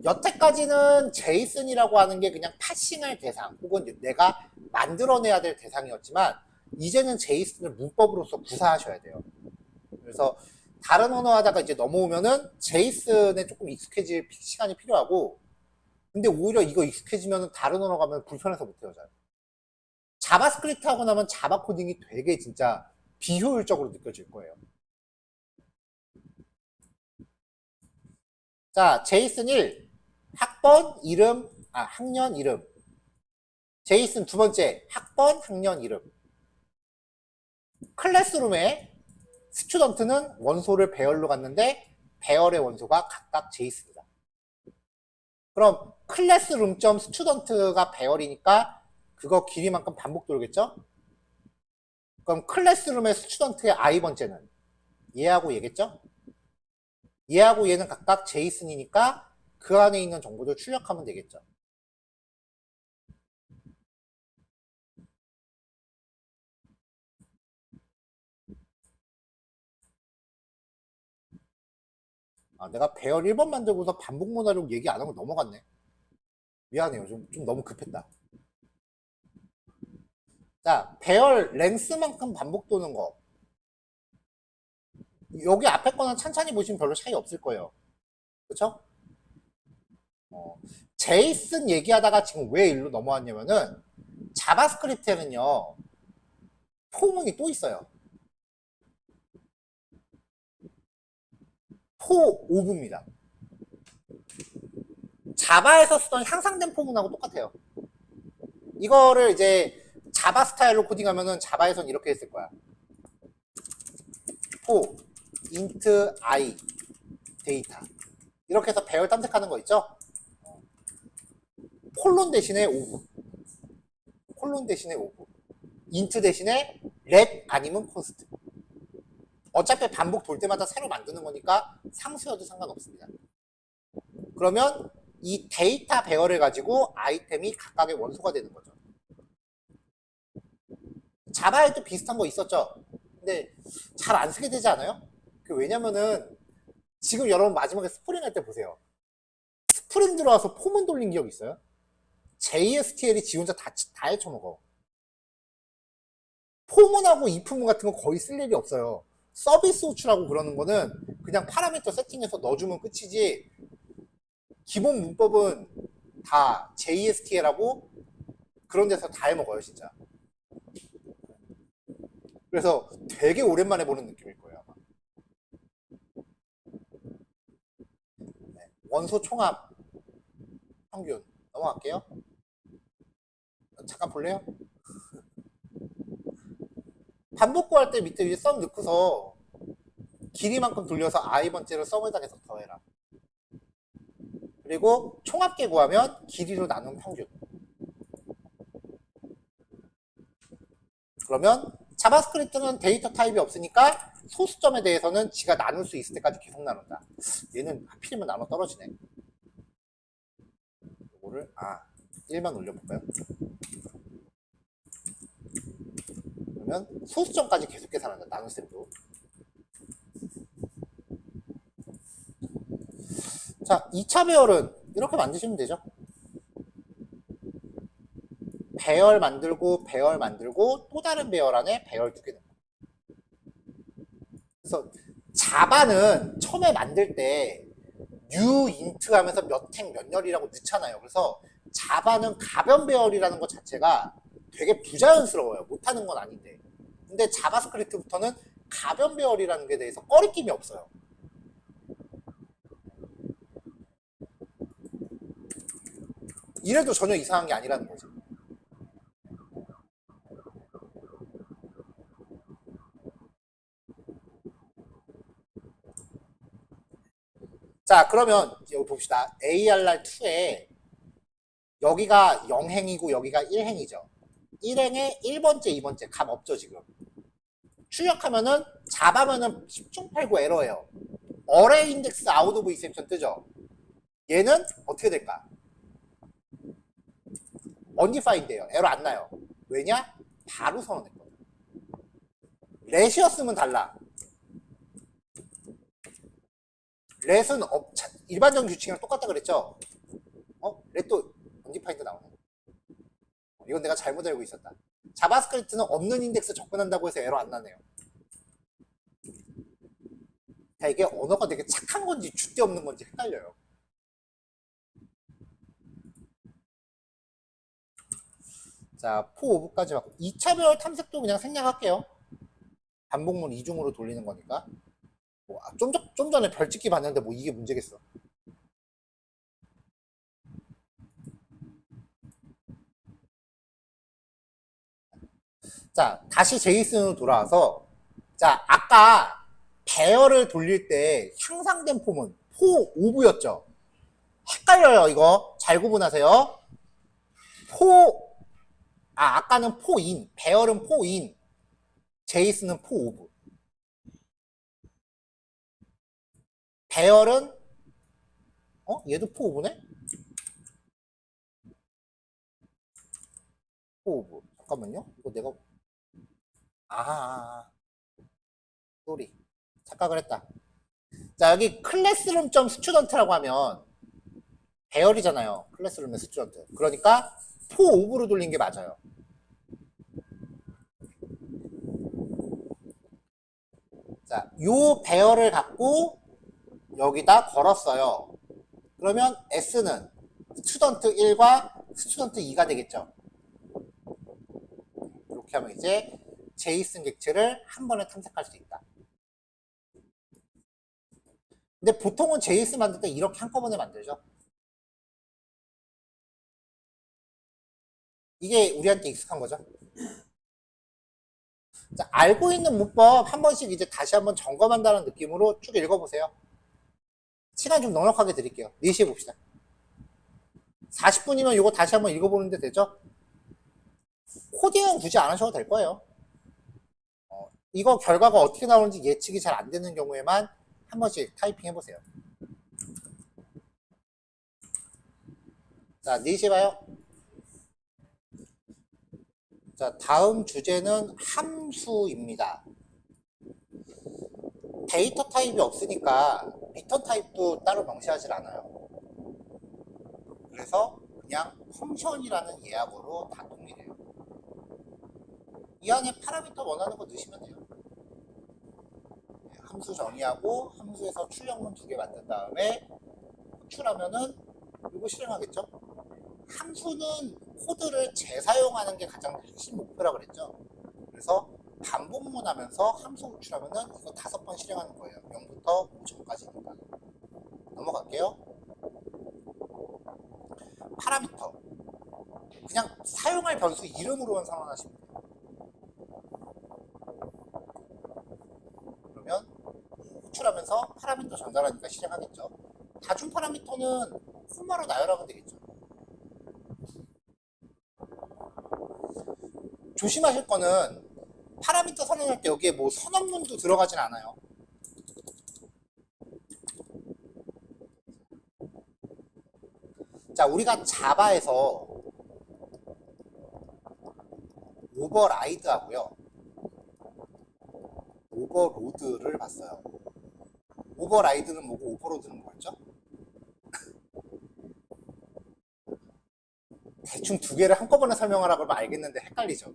여태까지는 제이슨이라고 하는 게 그냥 파싱할 대상 혹은 내가 만들어내야 될 대상이었지만 이제는 제이슨을 문법으로서 구사하셔야 돼요. 그래서 다른 언어 하다가 이제 넘어오면은 제이슨에 조금 익숙해질 시간이 필요하고, 근데 오히려 이거 익숙해지면 다른 언어 가면 불편해서 못해요. 잘. 자바스크립트 하고 나면 자바 코딩이 되게 진짜 비효율적으로 느껴질 거예요. 자, 제이슨 1 학번 이름, 학년 이름. 제이슨 두 번째 학번 학년 이름. 클래스룸에 스튜던트는 원소를 배열로 갔는데 배열의 원소가 각각 제이슨이다. 그럼 클래스룸.점 스튜던트가 배열이니까 그거 길이만큼 반복 돌겠죠? 그럼 클래스룸의 스튜던트의 i번째는 얘하고 얘겠죠? 얘하고 얘는 각각 제이슨이니까 그 안에 있는 정보를 출력하면 되겠죠. 내가 배열 1번 만들고서 반복 모나로 얘기 안 하고 넘어갔네. 미안해요. 좀 너무 급했다. 자, 배열 랭스만큼 반복 도는 거. 여기 앞에 거는 찬찬히 보시면 별로 차이 없을 거예요. 그쵸? 제이슨 얘기하다가 지금 왜 일로 넘어왔냐면은 자바스크립트에는요 포문이 또 있어요. 포 오브입니다. 자바에서 쓰던 향상된 포문하고 똑같아요. 이거를 이제 자바 스타일로 코딩하면은 자바에선 이렇게 했을 거야. 포 인트 i 데이터 이렇게 해서 배열 탐색하는 거 있죠? 콜론 대신에 오브, 콜론 대신에 오브, 인트 대신에 렛 아니면 콘스트. 어차피 반복 돌 때마다 새로 만드는 거니까 상수여도 상관없습니다. 그러면 이 데이터 배열을 가지고 아이템이 각각의 원소가 되는 거죠. 자바에도 비슷한 거 있었죠. 근데 잘 안 쓰게 되지 않아요? 왜냐면은 지금 여러분 마지막에 스프링 할 때 보세요. 스프링 들어와서 포문 돌린 기억 있어요? JSTL이 지 혼자 다 헤쳐먹어. 포문하고 이프문 같은 거 거의 쓸 일이 없어요. 서비스 호출하고 그러는 거는 그냥 파라미터 세팅해서 넣어주면 끝이지, 기본 문법은 다 JSTL하고 그런 데서 다 해먹어요 진짜. 그래서 되게 오랜만에 보는 느낌일 거예요 아마. 네. 원소 총합 평균 넘어갈게요. 잠깐 볼래요? 반복 구할 때 밑에 위에 썸 넣고서 길이만큼 돌려서 i번째를 썸에다 계속 더해라. 그리고 총합계 구하면 길이로 나눈 평균. 그러면 자바스크립트는 데이터 타입이 없으니까 소수점에 대해서는 지가 나눌 수 있을 때까지 계속 나눈다. 얘는 하필이면 나눠 떨어지네. 이거를 1만 올려볼까요? 그러면 소수점까지 계속 계산한다. 나눗셈도. 자, 2차 배열은 이렇게 만드시면 되죠. 배열 만들고 배열 만들고 또 다른 배열 안에 배열 두 개 넣고. 그래서 자바는 처음에 만들 때 new int 하면서 몇 행 몇 열이라고 넣잖아요. 그래서 자바는 가변 배열이라는 것 자체가 되게 부자연스러워요. 못하는 건 아닌데. 근데 자바스크립트부터는 가변 배열이라는 게 대해서 꺼리낌이 없어요. 이래도 전혀 이상한 게 아니라는 거죠. 자, 그러면 여기 봅시다. ARR2에 여기가 0행이고 여기가 1행이죠. 1행에 1번째, 2번째 값 없죠 지금. 출력하면은 잡아면은 10중 8구 에러예요. 어레이 인덱스 아웃 오브 익셉션 뜨죠. 얘는 어떻게 될까? 언디파인드예요. 에러 안 나요. 왜냐? 바로 선언했거든. 렛이었으면 달라. 렛은 일반적인 규칙이랑 똑같다 그랬죠? 렛도 언디파인드 나오네. 이건 내가 잘못 알고 있었다. 자바스크립트는 없는 인덱스 접근한다고 해서 에러 안 나네요. 자, 이게 언어가 되게 착한 건지 줏대 없는 건지 헷갈려요. 자, 포 5부까지 맞고 2차별 탐색도 그냥 생략할게요. 반복문 이중으로 돌리는 거니까. 뭐, 좀 전에 별 찍기 봤는데 뭐 이게 문제겠어. 자, 다시 제이슨으로 돌아와서, 자, 아까 배열을 돌릴 때 향상된 폼은 포 오브였죠. 헷갈려요, 이거. 잘 구분하세요. 아까는 포인, 배열은 포인, 제이슨은 포 오브. 배열은, 얘도 포 오브네? 포 오브. 잠깐만요. 이거 내가, 쏘리. 착각을 했다. 자, 여기 클래스룸 점 스튜던트라고 하면 배열이잖아요. 클래스룸의 스튜던트. 그러니까 포 오브로 돌린 게 맞아요. 자, 요 배열을 갖고 여기다 걸었어요. 그러면 S는 스튜던트 1과 스튜던트 2가 되겠죠. 이렇게 하면 이제 제이슨 객체를 한 번에 탐색할 수 있다. 근데 보통은 제이슨 만들 때 이렇게 한꺼번에 만들죠. 이게 우리한테 익숙한 거죠. 자, 알고 있는 문법 한 번씩 이제 다시 한번 점검한다는 느낌으로 쭉 읽어보세요. 시간 좀 넉넉하게 드릴게요. 4시에 봅시다. 40분이면 이거 다시 한번 읽어보는데 되죠? 코딩은 굳이 안 하셔도 될 거예요. 이거 결과가 어떻게 나오는지 예측이 잘 안 되는 경우에만 한 번씩 타이핑 해보세요. 자, 4시에 봐요. 자, 다음 주제는 함수입니다. 데이터 타입이 없으니까 리턴 타입도 따로 명시하지 않아요. 그래서 그냥 펑션이라는 예약어로 다 통일해요. 이 안에 파라미터 원하는 거 넣으시면 돼요. 함수 정의하고 함수에서 출력문 2개 만든 다음에 호출하면은 이거 실행하겠죠. 함수는 코드를 재사용하는 게 가장 핵심 목표라 그랬죠. 그래서 반복문 하면서 함수 호출하면은 이거 5번 실행하는 거예요. 0부터 5 전까지니까. 넘어갈게요. 파라미터. 그냥 사용할 변수 이름으로만 선언하시면 돼요. 그러면 호출하면서 파라미터 전달하니까 실행하겠죠. 다중 파라미터는 콤마로 나열하면 되겠죠. 조심하실 거는 파라미터 선언할 때 여기에 뭐 선언문도 들어가진 않아요. 자, 우리가 자바에서 오버라이드 하고요. 오버로드를 봤어요. 오버라이드는 뭐고 오버로드는 뭐였죠? 대충 2개를 한꺼번에 설명하라고 하면 알겠는데 헷갈리죠.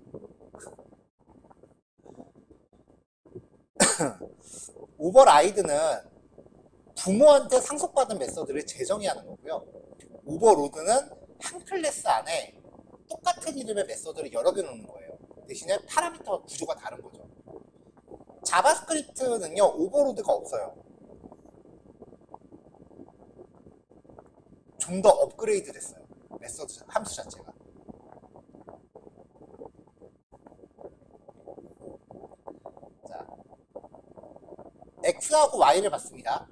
오버라이드는 부모한테 상속받은 메서드를 재정의하는 거고요. 오버로드는 한 클래스 안에 똑같은 이름의 메서드를 여러 개 넣는 거예요. 대신에 파라미터 구조가 다른 거죠. 자바스크립트는요, 오버로드가 없어요. 좀 더 업그레이드 됐어요. 메서드 함수 자체가. 자, x하고 y를 봤습니다.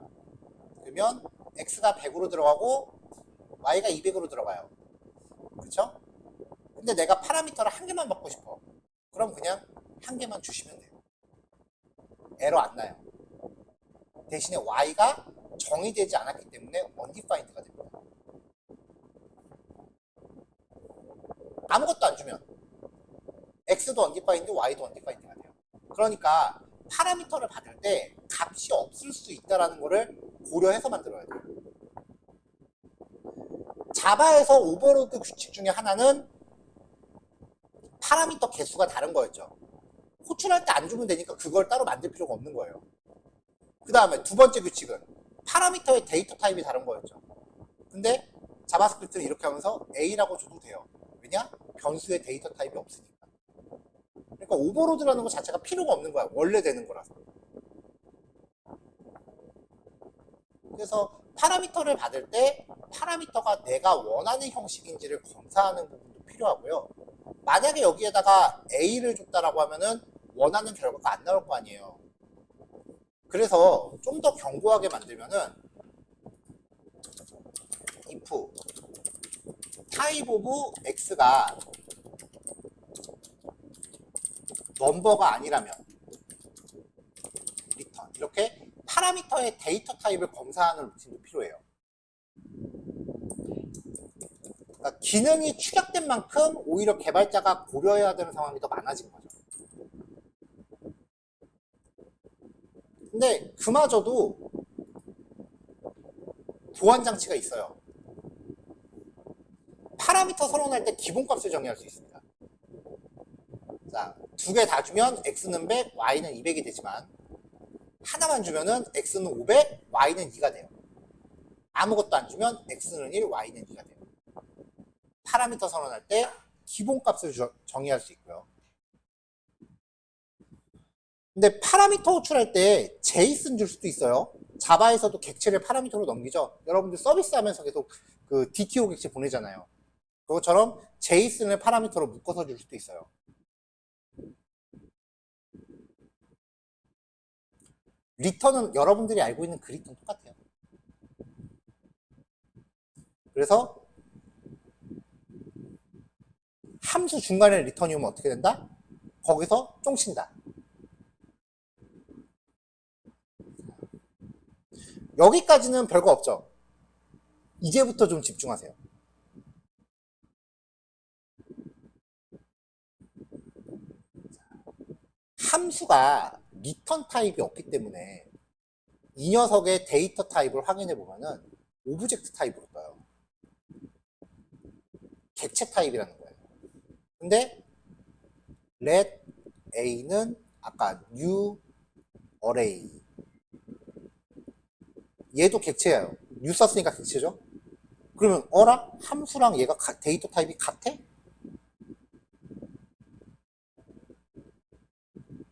그러면 x가 100으로 들어가고 y가 200으로 들어가요. 근데 내가 파라미터를 한 개만 받고 싶어. 그럼 그냥 한 개만 주시면 돼요. 에러 안 나요. 대신에 y가 정의되지 않았기 때문에 undefined가 됩니다. 아무것도 안 주면 x도 undefined, y도 undefined가 돼요. 그러니까 파라미터를 받을 때 값이 없을 수 있다는 것을 고려해서 만들어야 돼요. 자바에서 오버로드 규칙 중에 하나는 파라미터 개수가 다른 거였죠. 호출할 때 안 주면 되니까 그걸 따로 만들 필요가 없는 거예요. 그 다음에 두 번째 규칙은 파라미터의 데이터 타입이 다른 거였죠. 근데 자바스크립트는 이렇게 하면서 A라고 줘도 돼요. 왜냐? 변수의 데이터 타입이 없으니까. 그러니까 오버로드라는 것 자체가 필요가 없는 거야. 원래 되는 거라서. 그래서 파라미터를 받을 때 파라미터가 내가 원하는 형식인지를 검사하는 부분도 필요하고요. 만약에 여기에다가 A를 줬다라고 하면은 원하는 결과가 안 나올 거 아니에요. 그래서 좀 더 견고하게 만들면은 if type of x가 넘버가 아니라면 return 이렇게 파라미터의 데이터 타입을 검사하는 루틴도 필요해요. 그러니까 기능이 축약된 만큼 오히려 개발자가 고려해야 되는 상황이 더 많아진 거죠. 근데 그마저도 보완 장치가 있어요. 파라미터 선언할 때 기본값을 정의할 수 있습니다. 자, 두 개 다 주면 x는 100, y는 200이 되지만 하나만 주면은 x는 500, y는 2가 돼요. 아무것도 안 주면 x는 1, y는 2가 돼요. 파라미터 선언할 때 기본값을 정의할 수 있고요. 근데 파라미터 호출할 때 제이슨 줄 수도 있어요. 자바에서도 객체를 파라미터로 넘기죠. 여러분들 서비스 하면서 계속 그 DTO 객체 보내잖아요. 그것처럼 제이슨을 파라미터로 묶어서 줄 수도 있어요. 리턴은 여러분들이 알고 있는 그 리턴 똑같아요. 그래서 함수 중간에 리턴이 오면 어떻게 된다? 거기서 쫑친다. 여기까지는 별거 없죠. 이제부터 좀 집중하세요. 함수가 리턴 타입이 없기 때문에 이 녀석의 데이터 타입을 확인해 보면은 오브젝트 타입으로 떠요. 객체 타입이라는 거예요. 근데 let a는 아까 new array 얘도 객체예요. new 썼으니까 객체죠. 그러면 어라? 함수랑 얘가 데이터 타입이 같아?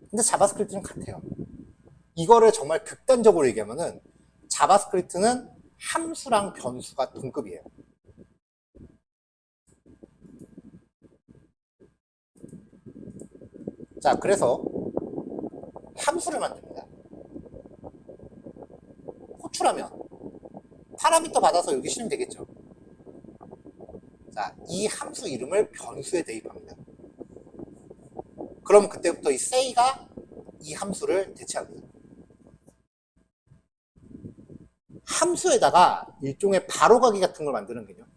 근데 자바스크립트는 같아요. 이거를 정말 극단적으로 얘기하면은 자바스크립트는 함수랑 변수가 동급이에요. 자, 그래서 함수를 만듭니다. 호출하면 파라미터 받아서 여기 실으면 되겠죠. 자, 이 함수 이름을 변수에 대입합니다. 그럼 그때부터 이 say가 이 함수를 대체합니다. 함수에다가 일종의 바로가기 같은 걸 만드는 개념.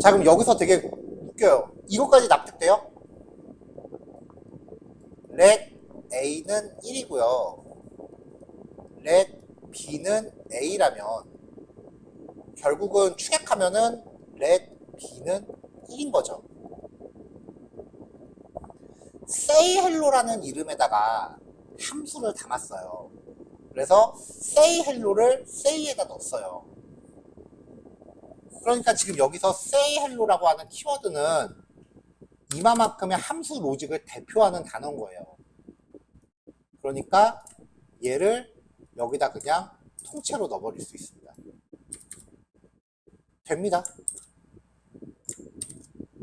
자, 그럼 여기서 되게 웃겨요. 이것까지 납득돼요? let a는 1이고요. let b는 a라면 결국은 축약하면은 let b는 1인 거죠. say hello라는 이름에다가 함수를 담았어요. 그래서 say hello를 say에다 넣었어요. 그러니까 지금 여기서 say hello라고 하는 키워드는 이마만큼의 함수 로직을 대표하는 단어인 거예요. 그러니까 얘를 여기다 그냥 통째로 넣어버릴 수 있습니다. 됩니다.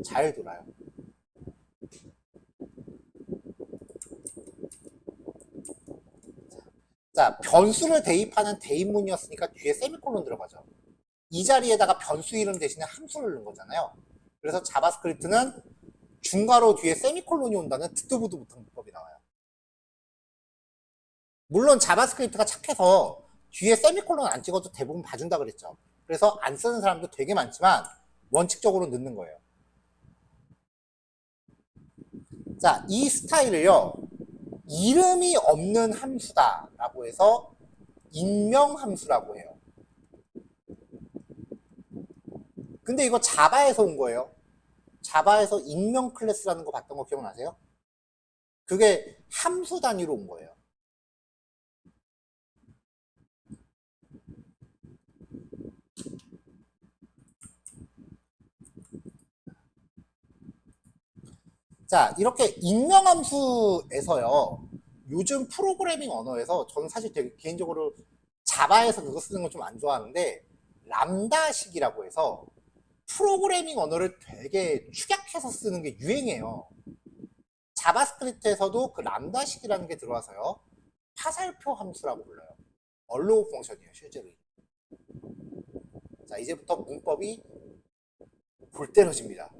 잘 돌아요. 자, 변수를 대입하는 대입문이었으니까 뒤에 세미콜론 들어가죠. 이 자리에다가 변수 이름 대신에 함수를 넣은 거잖아요. 그래서 자바스크립트는 중괄호 뒤에 세미콜론이 온다는 듣도 보도 못한 문법이 나와요. 물론 자바스크립트가 착해서 뒤에 세미콜론 안 찍어도 대부분 봐준다 그랬죠. 그래서 안 쓰는 사람도 되게 많지만 원칙적으로 넣는 거예요. 자, 이 스타일을요, 이름이 없는 함수다라고 해서 익명함수라고 해요. 근데 이거 자바에서 온 거예요. 자바에서 익명 클래스라는 거 봤던 거 기억나세요? 그게 함수 단위로 온 거예요. 자, 이렇게 익명함수에서요, 요즘 프로그래밍 언어에서 저는 사실 되게 개인적으로 자바에서 그거 쓰는 건 좀 안 좋아하는데, 람다식이라고 해서 프로그래밍 언어를 되게 축약해서 쓰는 게 유행이에요. 자바스크립트에서도 그 람다식이라는 게 들어와서요, 화살표 함수라고 불러요. 얼로우 펑션이에요, 실제로. 자, 이제부터 문법이 골때려집니다.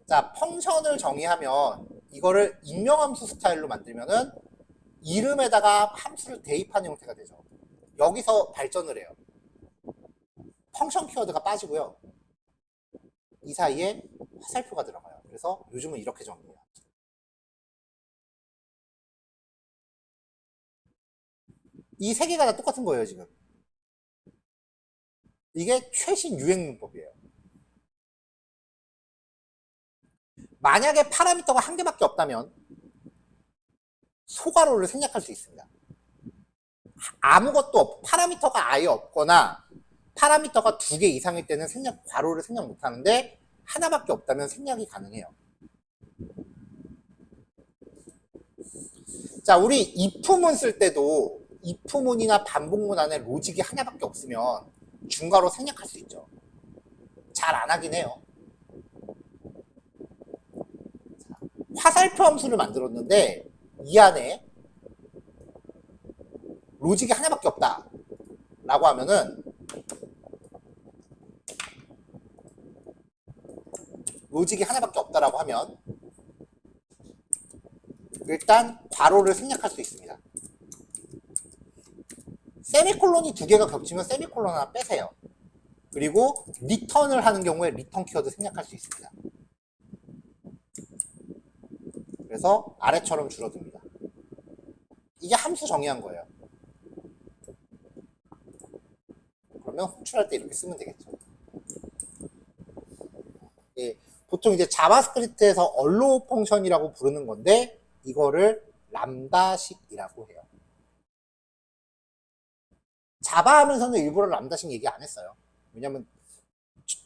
자, 펑션을 정의하면 이거를 익명함수 스타일로 만들면은 이름에다가 함수를 대입하는 형태가 되죠. 여기서 발전을 해요. 펑션 키워드가 빠지고요. 이 사이에 화살표가 들어가요. 그래서 요즘은 이렇게 정의해요. 이 세 개가 다 똑같은 거예요, 지금. 이게 최신 유행 문법이에요. 만약에 파라미터가 한 개밖에 없다면 소괄호를 생략할 수 있습니다. 아무것도 파라미터가 아예 없거나 파라미터가 2개 이상일 때는 괄호를 생략 못하는데 하나밖에 없다면 생략이 가능해요. 자, 우리 if문 쓸 때도 if문이나 반복문 안에 로직이 하나밖에 없으면 중괄호 생략할 수 있죠. 잘 안 하긴 해요. 자, 화살표 함수를 만들었는데 이 안에 로직이 하나밖에 없다 라고 하면은 로직이 하나밖에 없다라고 하면 일단 괄호를 생략할 수 있습니다. 세미콜론이 2개가 겹치면 세미콜론 하나 빼세요. 그리고 리턴을 하는 경우에 리턴 키워드 생략할 수 있습니다. 그래서 아래처럼 줄어듭니다. 이게 함수 정의한 거예요. 그러면 호출할 때 이렇게 쓰면 되겠죠. 예, 보통 이제 자바스크립트에서 얼로우 펑션이라고 부르는 건데 이거를 람다식이라고 해요. 자바 하면서는 일부러 람다식 얘기 안 했어요. 왜냐면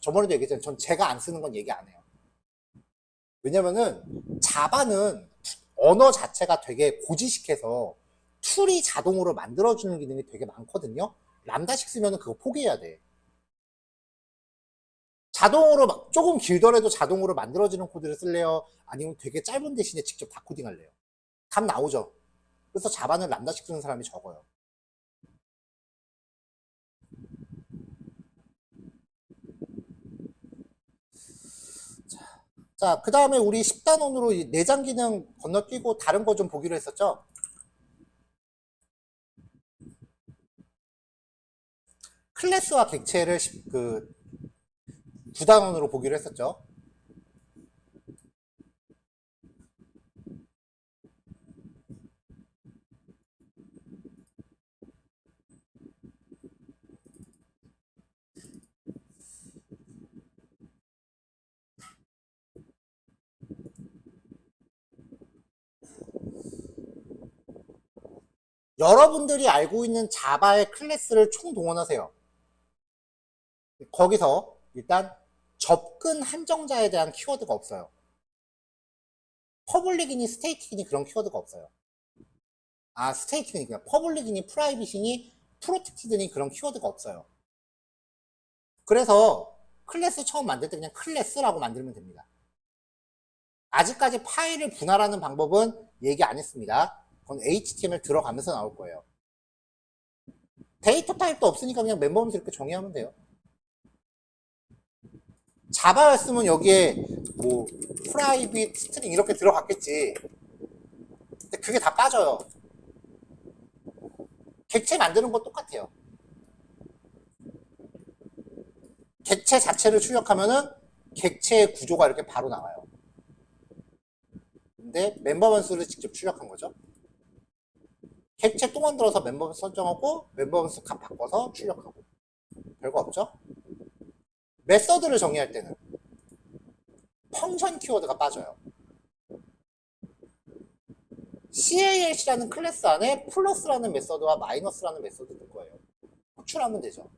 저번에도 얘기했잖아요. 전 제가 안 쓰는 건 얘기 안 해요. 왜냐면은 자바는 언어 자체가 되게 고지식해서 툴이 자동으로 만들어주는 기능이 되게 많거든요. 람다식 쓰면 그거 포기해야 돼. 자동으로 조금 길더라도 자동으로 만들어지는 코드를 쓸래요? 아니면 되게 짧은 대신에 직접 다 코딩할래요? 답 나오죠. 그래서 자바는 람다식 쓰는 사람이 적어요. 자, 그 다음에 우리 10단원으로 내장 기능 건너뛰고 다른 거 좀 보기로 했었죠? 클래스와 객체를 9단원으로 보기로 했었죠? 여러분들이 알고 있는 자바의 클래스를 총동원하세요. 거기서 일단 접근 한정자에 대한 키워드가 없어요. 퍼블릭이니 스테이트이니 그런 키워드가 없어요. 아, 스테이트이니 그냥 퍼블릭이니 프라이빗이니 프로텍티드니 그런 키워드가 없어요. 그래서 클래스 처음 만들 때 그냥 클래스라고 만들면 됩니다. 아직까지 파일을 분할하는 방법은 얘기 안 했습니다. 그건 HTML 들어가면서 나올 거예요. 데이터 타입도 없으니까 그냥 멤버먼스 이렇게 정의하면 돼요. 자바였으면 여기에 뭐 프라이빗 스트링 이렇게 들어갔겠지. 근데 그게 다 빠져요. 객체 만드는 거 똑같아요. 객체 자체를 출력하면은 객체의 구조가 이렇게 바로 나와요. 근데 멤버먼스를 직접 출력한 거죠. 객체 또 만들어서 멤버먼스 설정하고 멤버먼스 값 바꿔서 출력하고. 별거 없죠? 메서드를 정의할 때는 펑션 키워드가 빠져요. CALC라는 클래스 안에 플러스라는 메서드와 마이너스라는 메서드 들 거예요. 호출하면 되죠.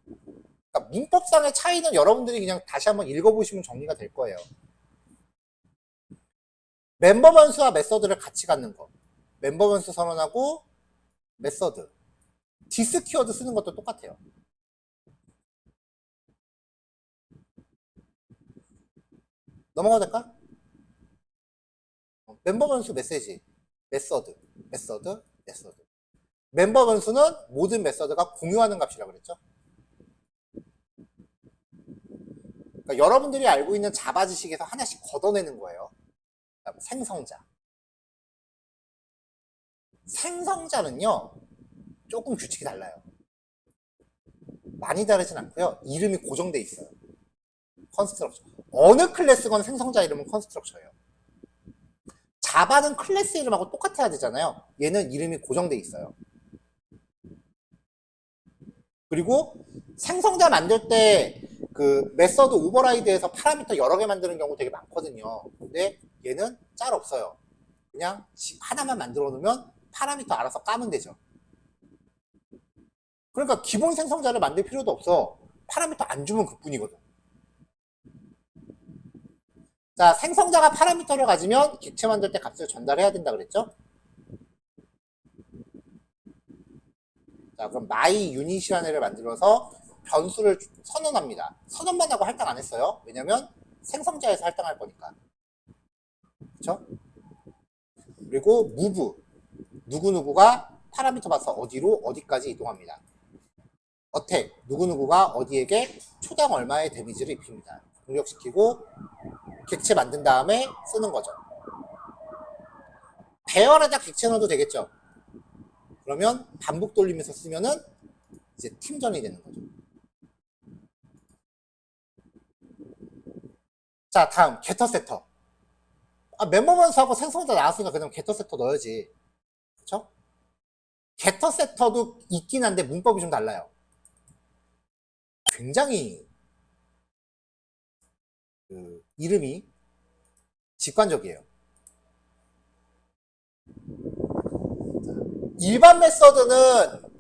그러니까 문법상의 차이는 여러분들이 그냥 다시 한번 읽어보시면 정리가 될 거예요. 멤버 변수와 메서드를 같이 갖는 거. 멤버 변수 선언하고 메서드. 디스 키워드 쓰는 것도 똑같아요. 넘어가도 될까? 멤버 변수 메시지. 메서드. 멤버 변수는 모든 메서드가 공유하는 값이라고 그랬죠. 그러니까 여러분들이 알고 있는 자바 지식에서 하나씩 걷어내는 거예요. 생성자. 생성자는요, 조금 규칙이 달라요. 많이 다르진 않고요. 이름이 고정돼 있어요. 컨스트럭처. 어느 클래스건 생성자 이름은 컨스트럭처예요. 자바는 클래스 이름하고 똑같아야 되잖아요. 얘는 이름이 고정돼 있어요. 그리고 생성자 만들 때 그 메서드 오버라이드에서 파라미터 여러 개 만드는 경우 되게 많거든요. 근데 얘는 짤 없어요. 그냥 하나만 만들어 놓으면 파라미터 알아서 까면 되죠. 그러니까 기본 생성자를 만들 필요도 없어. 파라미터 안 주면 그뿐이거든. 자, 생성자가 파라미터를 가지면 객체 만들 때 값을 전달해야 된다 그랬죠? 자, 그럼 my 유닛이라는 애를 만들어서 변수를 선언합니다. 선언만 하고 할당 안 했어요. 왜냐면 생성자에서 할당할 거니까. 그쵸? 그리고 move. 누구누구가 파라미터 봐서 어디로 어디까지 이동합니다. 어택. 누구누구가 어디에게 초당 얼마의 데미지를 입힙니다. 공격시키고 객체 만든 다음에 쓰는 거죠. 배열에다 객체 넣어도 되겠죠. 그러면 반복 돌리면서 쓰면은 이제 팀전이 되는 거죠. 자, 다음 게터 세터. 멤버 변수하고 생성자 나왔으니까 그냥 게터 세터 넣어야지. 그쵸? 게터 세터도 있긴 한데 문법이 좀 달라요. 굉장히 그 이름이 직관적이에요. 일반 메서드는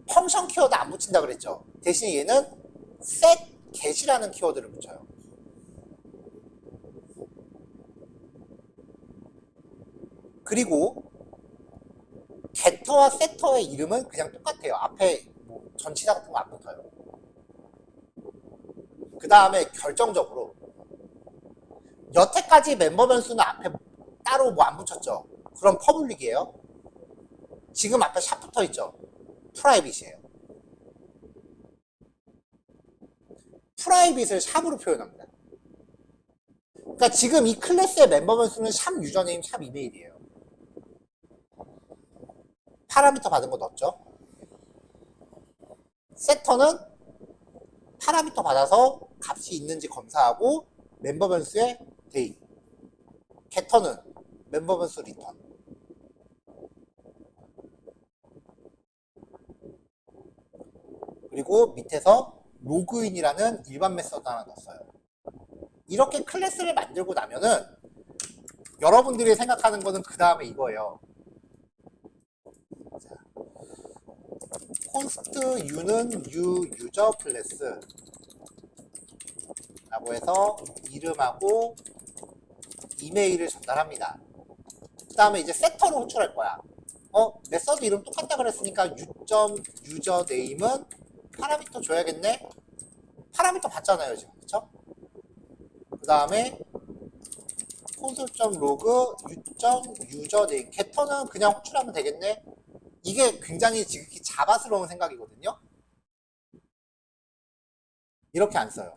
펑션 키워드 안 붙인다 그랬죠. 대신 얘는 set get이라는 키워드를 붙여요. 그리고 get터와 setter의 이름은 그냥 똑같아요. 앞에 뭐 전치사 같은 거 안 붙어요. 그 다음에 결정적으로 여태까지 멤버 변수는 앞에 따로 뭐 안 붙였죠. 그럼 퍼블릭이에요. 지금 앞에 샵 붙어 있죠. 프라이빗이에요. 프라이빗을 샵으로 표현합니다. 그러니까 지금 이 클래스의 멤버 변수는 샵 유저네임, 샵 이메일이에요. 파라미터 받은 거 넣었죠. 세터는 파라미터 받아서 값이 있는지 검사하고 멤버 변수의 데이. 게터는 멤버 변수 리턴. 그리고 밑에서 로그인이라는 일반 메서드 하나 넣었어요. 이렇게 클래스를 만들고 나면은 여러분들이 생각하는 거는 그 다음에 이거예요. 자, const u는 u 유저 클래스 라고 해서 이름하고 이메일을 전달합니다. 그 다음에 이제 세터로 호출할 거야. 메서드 이름 똑같다 그랬으니까 u.username은 파라미터 줘야겠네. 파라미터 받잖아요 지금. 그쵸? 그 다음에 console.log u.username 게터는 그냥 호출하면 되겠네. 이게 굉장히 지극히 자바스러운 생각이거든요. 이렇게 안 써요.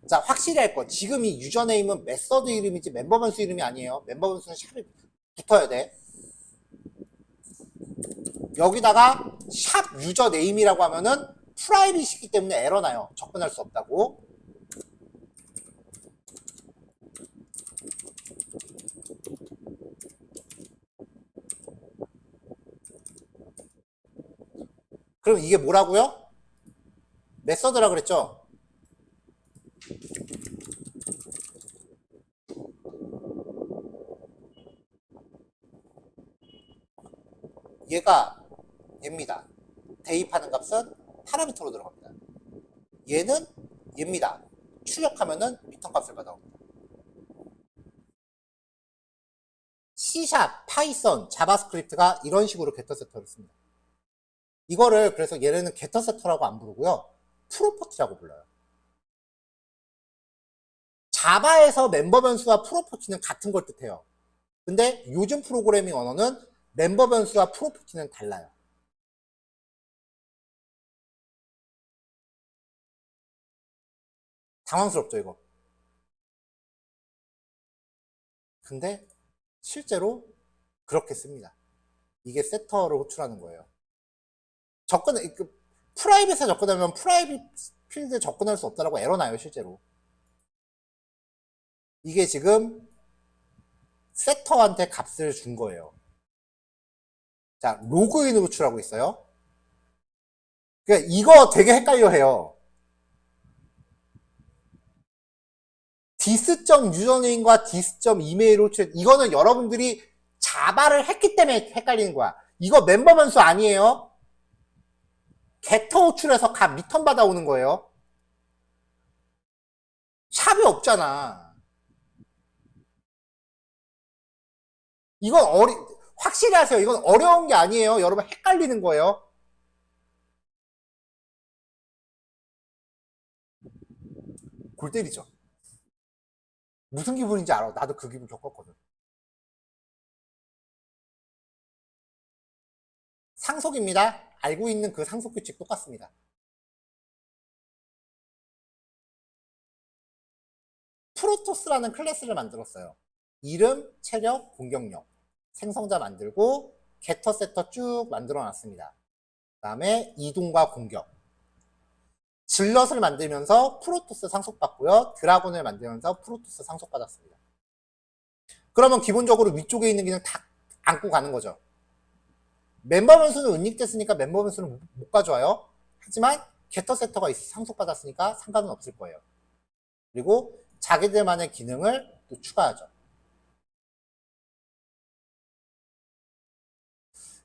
자, 확실히 할 거. 지금 이 유저네임은 메서드 이름이지 멤버 변수 이름이 아니에요. 멤버 변수는 샵이 붙어야 돼. 여기다가 샵 유저네임이라고 하면은 프라이빗이기 때문에 에러 나요. 접근할 수 없다고. 그럼 이게 뭐라고요? 메서드라 그랬죠? 얘가 얘입니다. 대입하는 값은 파라미터로 들어갑니다. 얘는 얘입니다. 출력하면은 리턴 값을 받아옵니다. C#, 파이썬, 자바스크립트가 이런 식으로 게터 세터를 씁니다. 이거를 그래서 얘네는 게터 세터라고 안 부르고요. 프로퍼티라고 불러요. 자바에서 멤버 변수와 프로퍼티는 같은 걸 뜻해요. 근데 요즘 프로그래밍 언어는 멤버 변수와 프로퍼티는 달라요. 당황스럽죠, 이거. 근데 실제로 그렇게 씁니다. 이게 세터를 호출하는 거예요. 프라이빗에 접근하면 프라이빗 필드에 접근할 수 없다라고 에러 나요, 실제로. 이게 지금 세터한테 값을 준 거예요. 자, 로그인으로 호출하고 있어요. 그러니까 이거 되게 헷갈려 해요. dis.유저네임과 dis.이메일 호출, 이거는 여러분들이 자바를 했기 때문에 헷갈리는 거야. 이거 멤버 변수 아니에요. 게터 호출해서 값 리턴 받아오는 거예요. 샵이 없잖아. 이건 확실히 하세요. 이건 어려운 게 아니에요. 여러분 헷갈리는 거예요. 골 때리죠. 무슨 기분인지 알아. 나도 그 기분 겪었거든. 상속입니다. 알고 있는 그 상속 규칙 똑같습니다. 프로토스라는 클래스를 만들었어요. 이름, 체력, 공격력. 생성자 만들고 게터 세터 쭉 만들어 놨습니다. 그 다음에 이동과 공격. 질럿을 만들면서 프로토스 상속받고요. 드라곤을 만들면서 프로토스 상속받았습니다. 그러면 기본적으로 위쪽에 있는 기능 다 안고 가는 거죠. 멤버 변수는 은닉됐으니까 멤버 변수는 못 가져와요. 하지만 게터 세터가 상속받았으니까 상관은 없을 거예요. 그리고 자기들만의 기능을 또 추가하죠.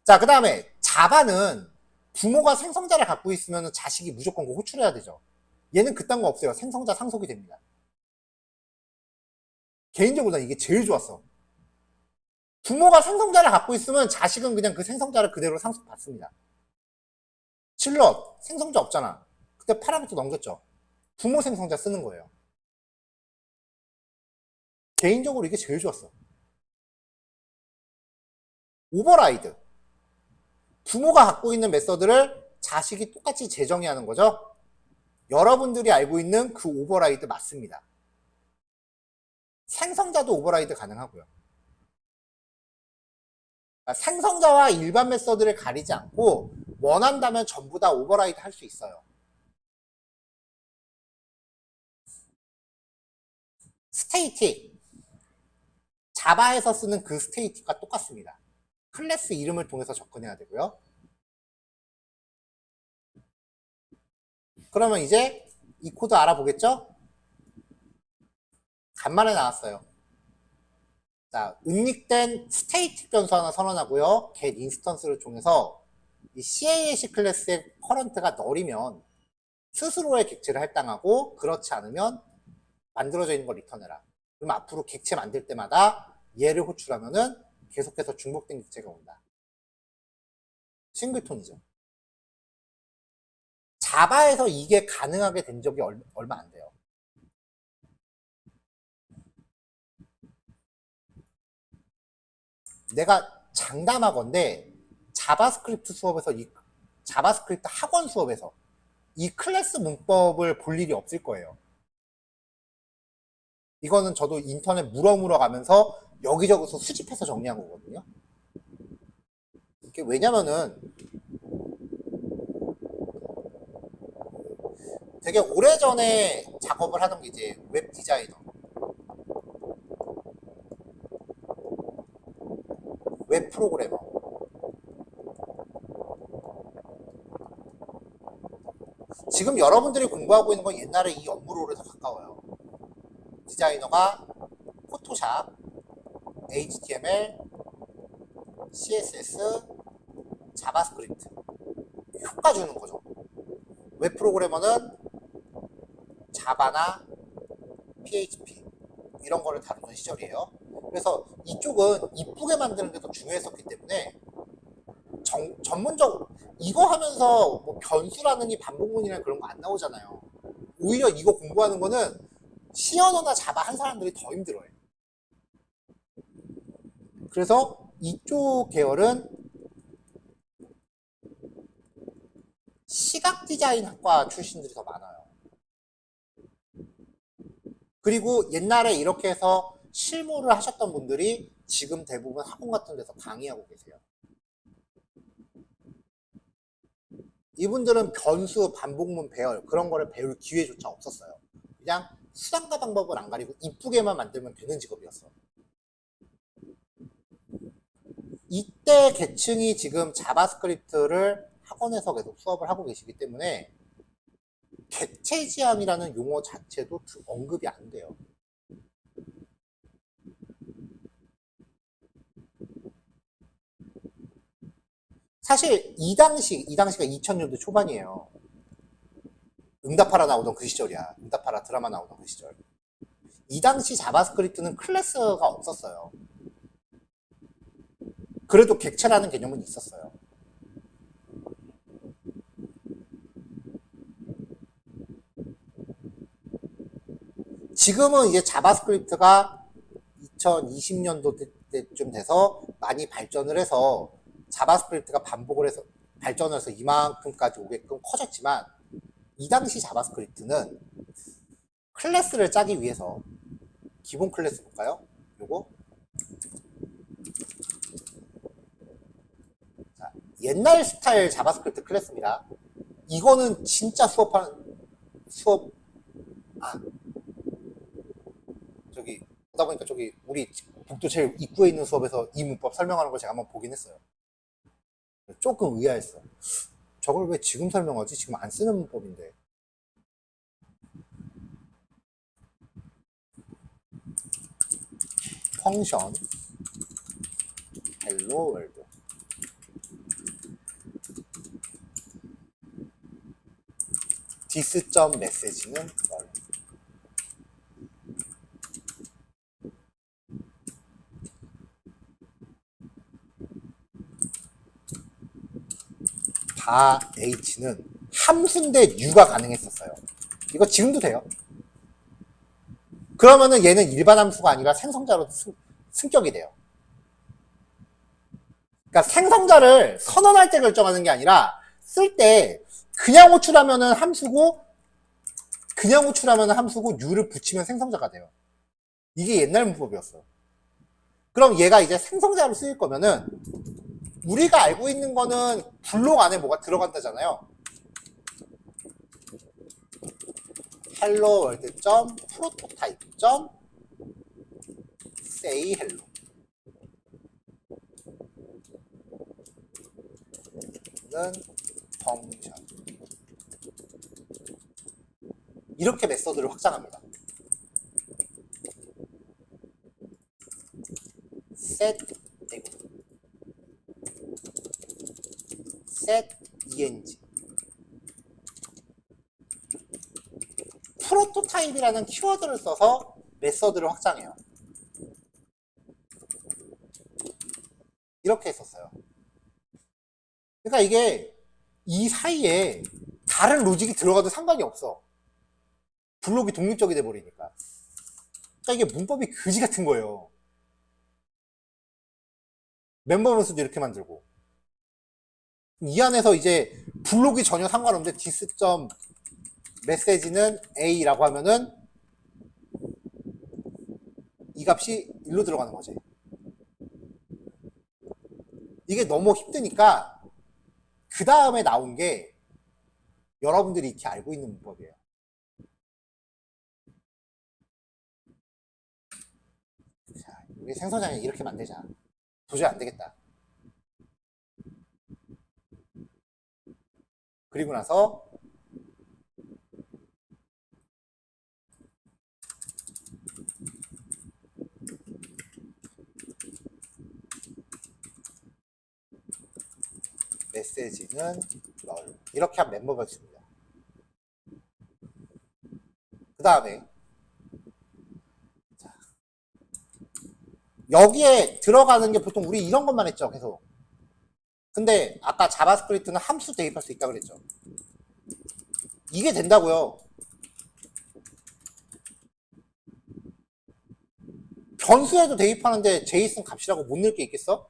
자, 그 다음에 자바는 부모가 생성자를 갖고 있으면 자식이 무조건 호출해야 되죠. 얘는 그딴 거 없어요. 생성자 상속이 됩니다. 개인적으로 난 이게 제일 좋았어. 부모가 생성자를 갖고 있으면 자식은 그냥 그 생성자를 그대로 상속받습니다. 질럿 생성자 없잖아. 그때 파라미터 넘겼죠. 부모 생성자 쓰는 거예요. 개인적으로 이게 제일 좋았어. 오버라이드. 부모가 갖고 있는 메서드를 자식이 똑같이 재정의 하는 거죠. 여러분들이 알고 있는 그 오버라이드 맞습니다. 생성자도 오버라이드 가능하고요. 그러니까 생성자와 일반 메서드를 가리지 않고 원한다면 전부 다 오버라이드 할 수 있어요. 스테이틱. 자바에서 쓰는 그 스테이틱과 똑같습니다. 클래스 이름을 통해서 접근해야 되고요. 그러면 이제 이 코드 알아보겠죠? 간만에 나왔어요. 자, 은닉된 스테이틱 변수 하나 선언하고요. get 인스턴스를 통해서 이 CAS 클래스의 커런트가 널이면 스스로의 객체를 할당하고 그렇지 않으면 만들어져 있는 걸 리턴해라. 그럼 앞으로 객체 만들 때마다 얘를 호출하면은 계속해서 중복된 객체가 온다. 싱글톤이죠. 자바에서 이게 가능하게 된 적이 얼마 안 돼요. 내가 장담하건대 자바스크립트 수업에서 자바스크립트 학원 수업에서 이 클래스 문법을 볼 일이 없을 거예요. 이거는 저도 인터넷 물어 가면서 여기저기서 수집해서 정리한 거거든요. 이게 왜냐면은 되게 오래전에 작업을 하던 게 이제 웹 디자이너, 웹 프로그래머. 지금 여러분들이 공부하고 있는 건 옛날에 이 업무로를 더 가까워요. 디자이너가 포토샵, HTML, CSS, 자바스크립트 효과 주는 거죠. 웹 프로그래머는 자바나 PHP 이런 거를 다루던 시절이에요. 그래서 이쪽은 이쁘게 만드는 게 더 중요했었기 때문에 전문적으로 이거 하면서 뭐 변수라느니 반복문이나 그런 거 안 나오잖아요. 오히려 이거 공부하는 거는 C 언어나 자바 한 사람들이 더 힘들어요. 그래서 이쪽 계열은 시각 디자인 학과 출신들이 더 많아요. 그리고 옛날에 이렇게 해서 실무를 하셨던 분들이 지금 대부분 학원 같은 데서 강의하고 계세요. 이분들은 변수, 반복문, 배열 그런 거를 배울 기회조차 없었어요. 그냥 수단과 방법을 안 가리고 이쁘게만 만들면 되는 직업이었어. 이때 계층이 지금 자바스크립트를 학원에서 계속 수업을 하고 계시기 때문에 객체지향이라는 용어 자체도 언급이 안 돼요. 사실 이 당시가 2000년도 초반이에요. 응답하라 나오던 그 시절이야. 응답하라 드라마 나오던 그 시절. 이 당시 자바스크립트는 클래스가 없었어요. 그래도 객체라는 개념은 있었어요. 지금은 이제 자바스크립트가 2020년도 때쯤 돼서 많이 발전을 해서 자바스크립트가 반복을 해서 발전을 해서 이만큼까지 오게끔 커졌지만 이 당시 자바스크립트는 클래스를 짜기 위해서 기본 클래스 볼까요? 요거 자, 옛날 스타일 자바스크립트 클래스입니다. 이거는 진짜 수업 저기 보다 보니까 저기 우리 북도 제일 입구에 있는 수업에서 이 문법 설명하는 걸 제가 한번 보긴 했어요. 조금 의아했어. 저걸 왜 지금 설명하지? 지금 안 쓰는 문법인데. 펑션 헬로 월드 디스.메시지는 널 바 H는 함수인데 U가 가능했었어요. 이거 지금도 돼요. 그러면은 얘는 일반 함수가 아니라 생성자로 승격이 돼요. 그러니까 생성자를 선언할 때 결정하는 게 아니라 쓸 때 그냥 호출하면은 함수고 U를 붙이면 생성자가 돼요. 이게 옛날 문법이었어. 그럼 얘가 이제 생성자로 쓰일 거면은 우리가 알고 있는 거는 블록 안에 뭐가 들어간다잖아요. hello world prototype say hello 는 펑션 이렇게 메서드를 확장합니다. set eng 프로토타입이라는 키워드를 써서 메서드를 확장해요. 이렇게 했었어요. 그러니까 이게 이 사이에 다른 로직이 들어가도 상관이 없어. 블록이 독립적이 돼버리니까. 그러니까 이게 문법이 그지 같은 거예요. 멤버 변수도 이렇게 만들고. 이 안에서 이제 블록이 전혀 상관없는데 디스.점 메시지는 A라고 하면은 이 값이 1로 들어가는 거지. 이게 너무 힘드니까 그 다음에 나온 게 여러분들이 이렇게 알고 있는 문법이에요. 자, 우리 생선장에 이렇게 만들자. 도저히 안 되겠다. 그리고 나서 메시지는 널 이렇게 하면 멤버가 있습니다. 그 다음에 여기에 들어가는 게 보통 우리 이런 것만 했죠, 계속. 근데 아까 자바스크립트는 함수 대입할 수 있다 그랬죠. 이게 된다고요. 변수에도 대입하는데 제이슨 값이라고 못 넣을 게 있겠어?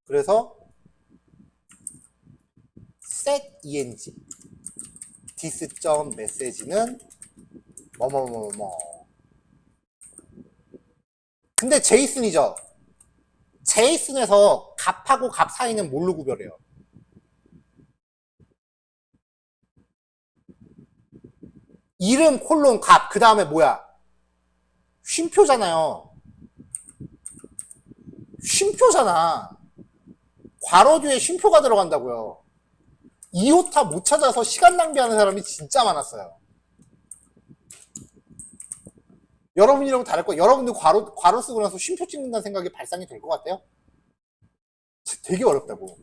그래서 set eng this.message는 뭐뭐뭐뭐. 근데 제이슨이죠. 제이슨에서 값하고 값 사이는 뭘로 구별해요? 이름 콜론 값, 그 다음에 뭐야? 쉼표잖아요. 쉼표잖아. 괄호 뒤에 쉼표가 들어간다고요. 이호타 못 찾아서 시간 낭비하는 사람이 진짜 많았어요. 여러분이라고 다를 거. 여러분들 괄호 쓰고 나서 쉼표 찍는다는 생각이 발상이 될 것 같아요? 되게 어렵다고.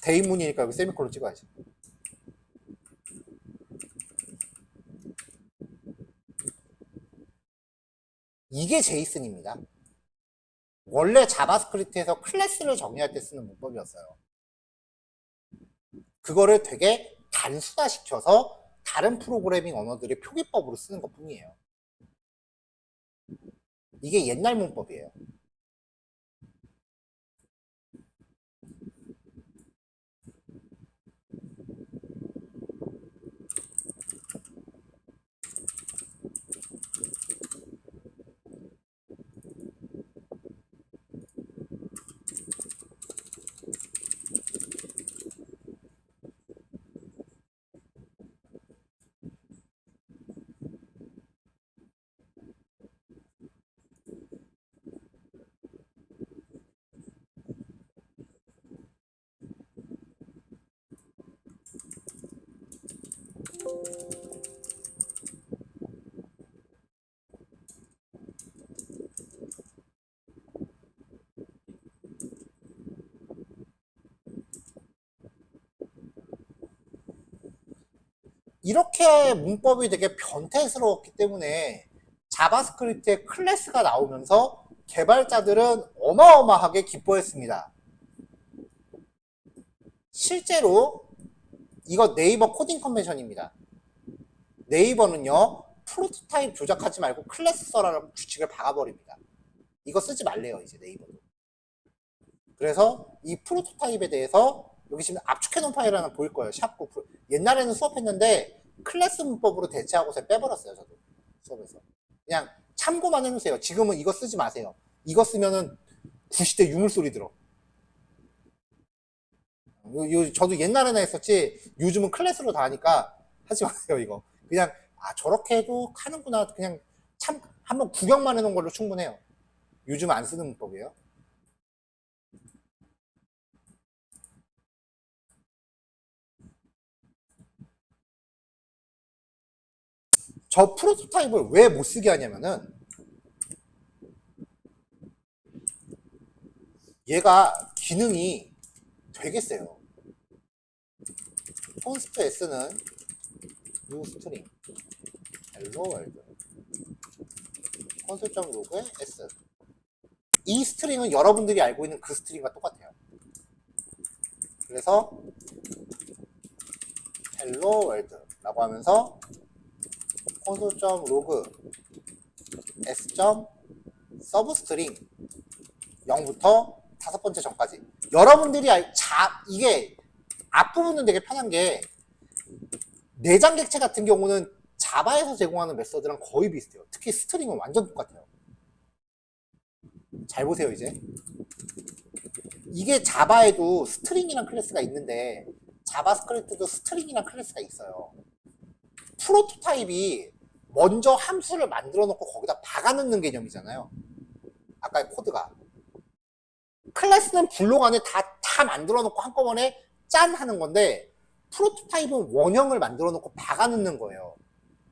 대인문이니까 여기 세미콜론 찍어야지. 이게 제이슨입니다. 원래 자바스크립트에서 클래스를 정의할 때 쓰는 문법이었어요. 그거를 되게 단순화시켜서 다른 프로그래밍 언어들의 표기법으로 쓰는 것 뿐이에요. 이게 옛날 문법이에요. 이렇게 문법이 되게 변태스러웠기 때문에 자바스크립트에 클래스가 나오면서 개발자들은 어마어마하게 기뻐했습니다. 실제로 이거 네이버 코딩 컨벤션입니다. 네이버는요, 프로토타입 조작하지 말고 클래스 써라라고 규칙을 박아버립니다. 이거 쓰지 말래요, 이제 네이버도. 그래서 이 프로토타입에 대해서 여기 지금 압축해놓은 파일 하나 보일 거예요. 샵9 옛날에는 수업했는데 클래스 문법으로 대체하고서 빼버렸어요. 저도 수업에서. 그냥 참고만 해놓으세요. 지금은 이거 쓰지 마세요. 이거 쓰면은 구시대 유물 소리 들어. 저도 옛날에는 했었지 요즘은 클래스로 다 하니까 하지 마세요. 이거 그냥 저렇게 해도 하는구나. 그냥 참 한번 구경만 해놓은 걸로 충분해요. 요즘 안 쓰는 문법이에요. 저 프로토타입을 왜 못 쓰게 하냐면은 얘가 기능이 되게 세요. 콘스트 S는 new string hello world 콘솔.log의 S. 이 스트링은 여러분들이 알고 있는 그 스트링과 똑같아요. 그래서 hello world 라고 하면서 console.log s.substring 0부터 5번째 전까지. 여러분들이 이게 앞부분은 되게 편한 게 내장 객체 같은 경우는 자바에서 제공하는 메서드랑 거의 비슷해요. 특히 스트링은 완전 똑같아요. 잘 보세요. 이제 이게 자바에도 스트링이란 클래스가 있는데 자바스크립트도 스트링이란 클래스가 있어요. 프로토타입이 먼저 함수를 만들어 놓고 거기다 박아 넣는 개념이잖아요. 아까의 코드가. 클래스는 블록 안에 다 만들어 놓고 한꺼번에 짠 하는 건데 프로토타입은 원형을 만들어 놓고 박아 넣는 거예요.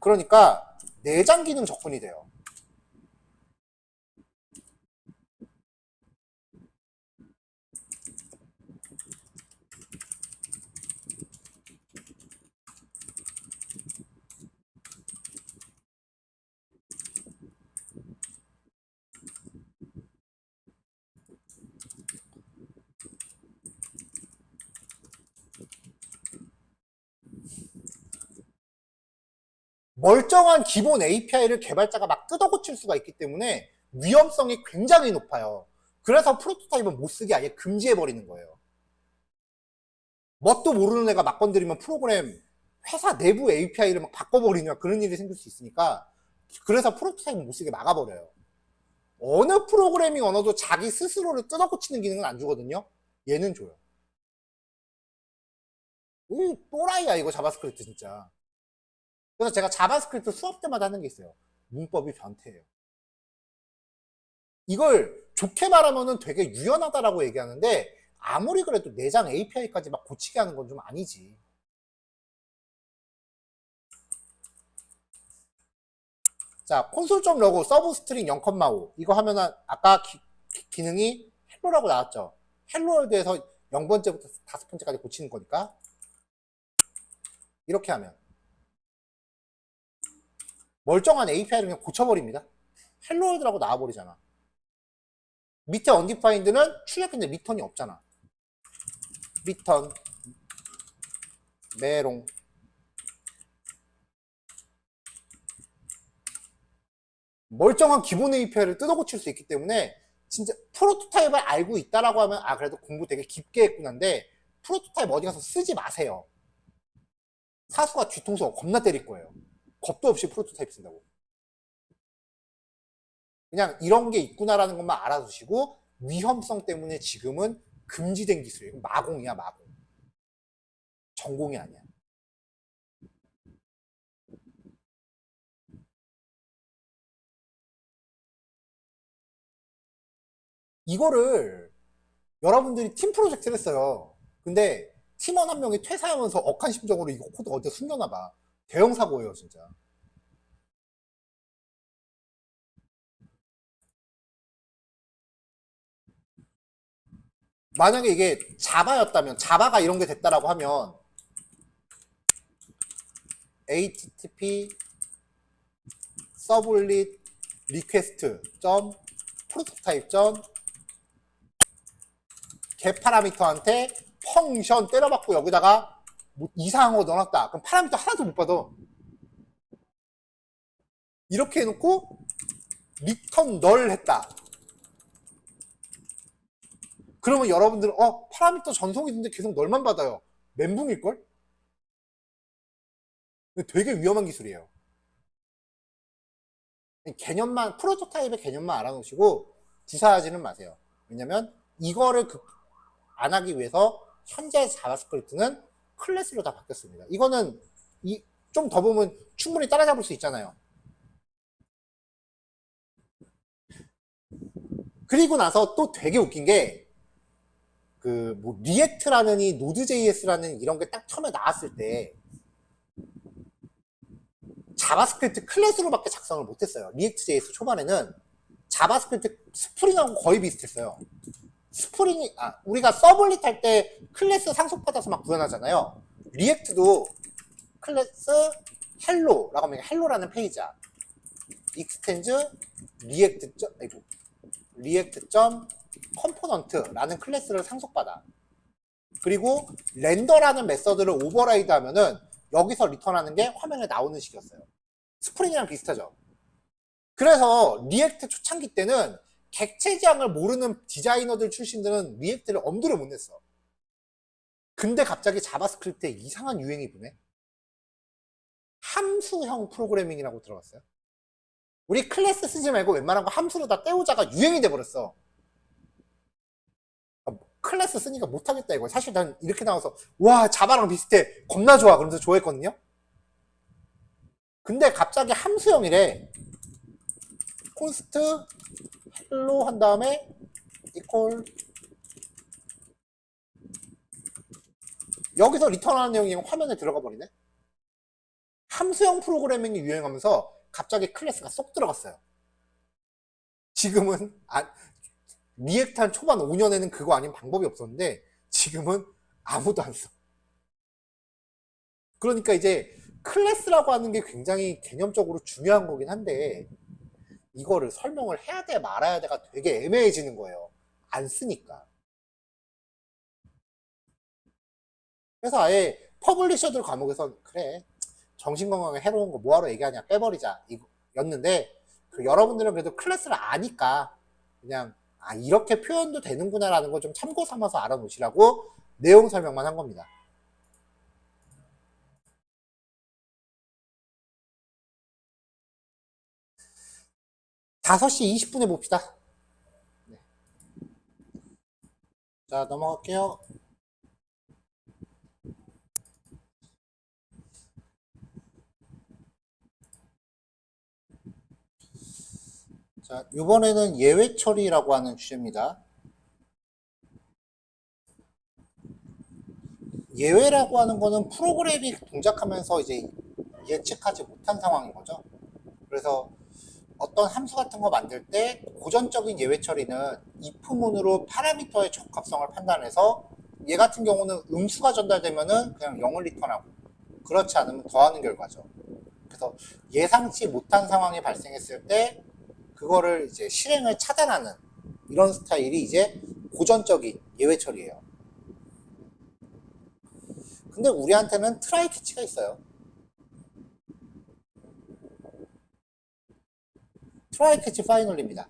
그러니까 내장 기능 접근이 돼요. 멀쩡한 기본 API를 개발자가 막 뜯어고칠 수가 있기 때문에 위험성이 굉장히 높아요. 그래서 프로토타입은 못 쓰게 아예 금지해버리는 거예요. 뭣도 모르는 애가 막 건드리면 프로그램 회사 내부 API를 막 바꿔버리냐 그런 일이 생길 수 있으니까 그래서 프로토타입은 못 쓰게 막아버려요. 어느 프로그래밍 언어도 자기 스스로를 뜯어고치는 기능은 안 주거든요. 얘는 줘요. 또라이야 이거 자바스크립트 진짜. 그래서 제가 자바스크립트 수업 때마다 하는 게 있어요. 문법이 변태예요. 이걸 좋게 말하면 되게 유연하다라고 얘기하는데 아무리 그래도 내장 API까지 막 고치게 하는 건 좀 아니지. 자, console.log 서브스트링 0,5 이거 하면은 아까 기능이 헬로라고 나왔죠. 헬로월드에서 0번째부터 5번째까지 고치는 거니까 이렇게 하면 멀쩡한 API를 그냥 고쳐버립니다. 헬로월드라고 나와버리잖아. 밑에 undefined는 출력했는데 리턴이 없잖아. 리턴 메롱 멀쩡한 기본 API를 뜯어고칠 수 있기 때문에 진짜 프로토타입을 알고 있다라고 하면 아 그래도 공부 되게 깊게 했구나인데 프로토타입 어디 가서 쓰지 마세요. 사수가 뒤통수가 겁나 때릴 거예요. 겁도 없이 프로토타입 쓴다고. 그냥 이런 게 있구나라는 것만 알아두시고 위험성 때문에 지금은 금지된 기술이에요. 마공이야 마공. 전공이 아니야. 이거를 여러분들이 팀 프로젝트를 했어요. 근데 팀원 한 명이 퇴사하면서 억한심정으로 이거 코드 어디에 숨겨놔봐. 대형 사고예요 진짜. 만약에 이게 자바였다면 자바가 이런 게 됐다라고 하면 http 서블릿 리퀘스트 프로토타입 get 파라미터한테 펑션 때려받고 여기다가 뭐 이상한 거 넣어놨다. 그럼 파라미터 하나도 못 받아. 이렇게 해놓고 리턴 널 했다. 그러면 여러분들은 파라미터 전송이 있는데 계속 널만 받아요. 멘붕일걸? 되게 위험한 기술이에요. 개념만 프로토타입의 개념만 알아놓으시고 구사하지는 마세요. 왜냐면 이거를 안 하기 위해서 현재 자바스크립트는 클래스로 다 바뀌었습니다. 이거는 좀 더 보면 충분히 따라잡을 수 있잖아요. 그리고 나서 또 되게 웃긴 게 뭐 리액트라느니 노드.js라는 이런 게 딱 처음에 나왔을 때 자바스크립트 클래스로밖에 작성을 못했어요. 리액트.js 초반에는 자바스크립트 스프링하고 거의 비슷했어요. 스프링이 우리가 서블릿 할 때 클래스 상속받아서 막 구현하잖아요. 리액트도 클래스 헬로라고 하면 헬로라는 페이지야. 익스텐즈 리액트.컴포넌트라는 클래스를 상속받아. 그리고 렌더라는 메서드를 오버라이드 하면은 여기서 리턴하는 게 화면에 나오는 식이었어요. 스프링이랑 비슷하죠. 그래서 리액트 초창기 때는 객체 지향을 모르는 디자이너들 출신들은 리액트를 엄두를 못 냈어. 근데 갑자기 자바스크립트에 이상한 유행이 부네. 함수형 프로그래밍이라고 들어봤어요? 우리 클래스 쓰지 말고 웬만한 거 함수로 다 때우자가 유행이 돼버렸어. 클래스 쓰니까 못하겠다 이거. 사실 난 이렇게 나와서 와 자바랑 비슷해 겁나 좋아 그러면서 좋아했거든요. 근데 갑자기 함수형이래. 콘스트 헬로 한 다음에 이퀄 여기서 리턴하는 내용이 화면에 들어가 버리네. 함수형 프로그래밍이 유행하면서 갑자기 클래스가 쏙 들어갔어요. 지금은 리액트 한 초반 5년에는 그거 아닌 방법이 없었는데 지금은 아무도 안 써. 그러니까 이제 클래스라고 하는 게 굉장히 개념적으로 중요한 거긴 한데 이거를 설명을 해야 돼 말아야 돼가 되게 애매해지는 거예요. 안 쓰니까. 그래서 아예 퍼블리셔들 과목에서 그래 정신건강에 해로운 거 뭐하러 얘기하냐 빼버리자 이거였는데 그 여러분들은 그래도 클래스를 아니까 그냥 이렇게 표현도 되는구나 라는 걸 좀 참고 삼아서 알아놓으시라고 내용 설명만 한 겁니다. (5시 20분에) 봅시다. 네. 자 넘어갈게요. 자 이번에는 예외 처리라고 하는 주제입니다. 예외라고 하는 거는 프로그램이 동작하면서 이제 예측하지 못한 상황인 거죠. 그래서 어떤 함수 같은 거 만들 때 고전적인 예외 처리는 if문으로 파라미터의 적합성을 판단해서 얘 같은 경우는 음수가 전달되면은 그냥 0을 리턴하고 그렇지 않으면 더하는 결과죠. 그래서 예상치 못한 상황이 발생했을 때 그거를 이제 실행을 차단하는 이런 스타일이 이제 고전적인 예외 처리예요. 근데 우리한테는 트라이 캐치가 있어요. 트라이 캐치 파이널입니다.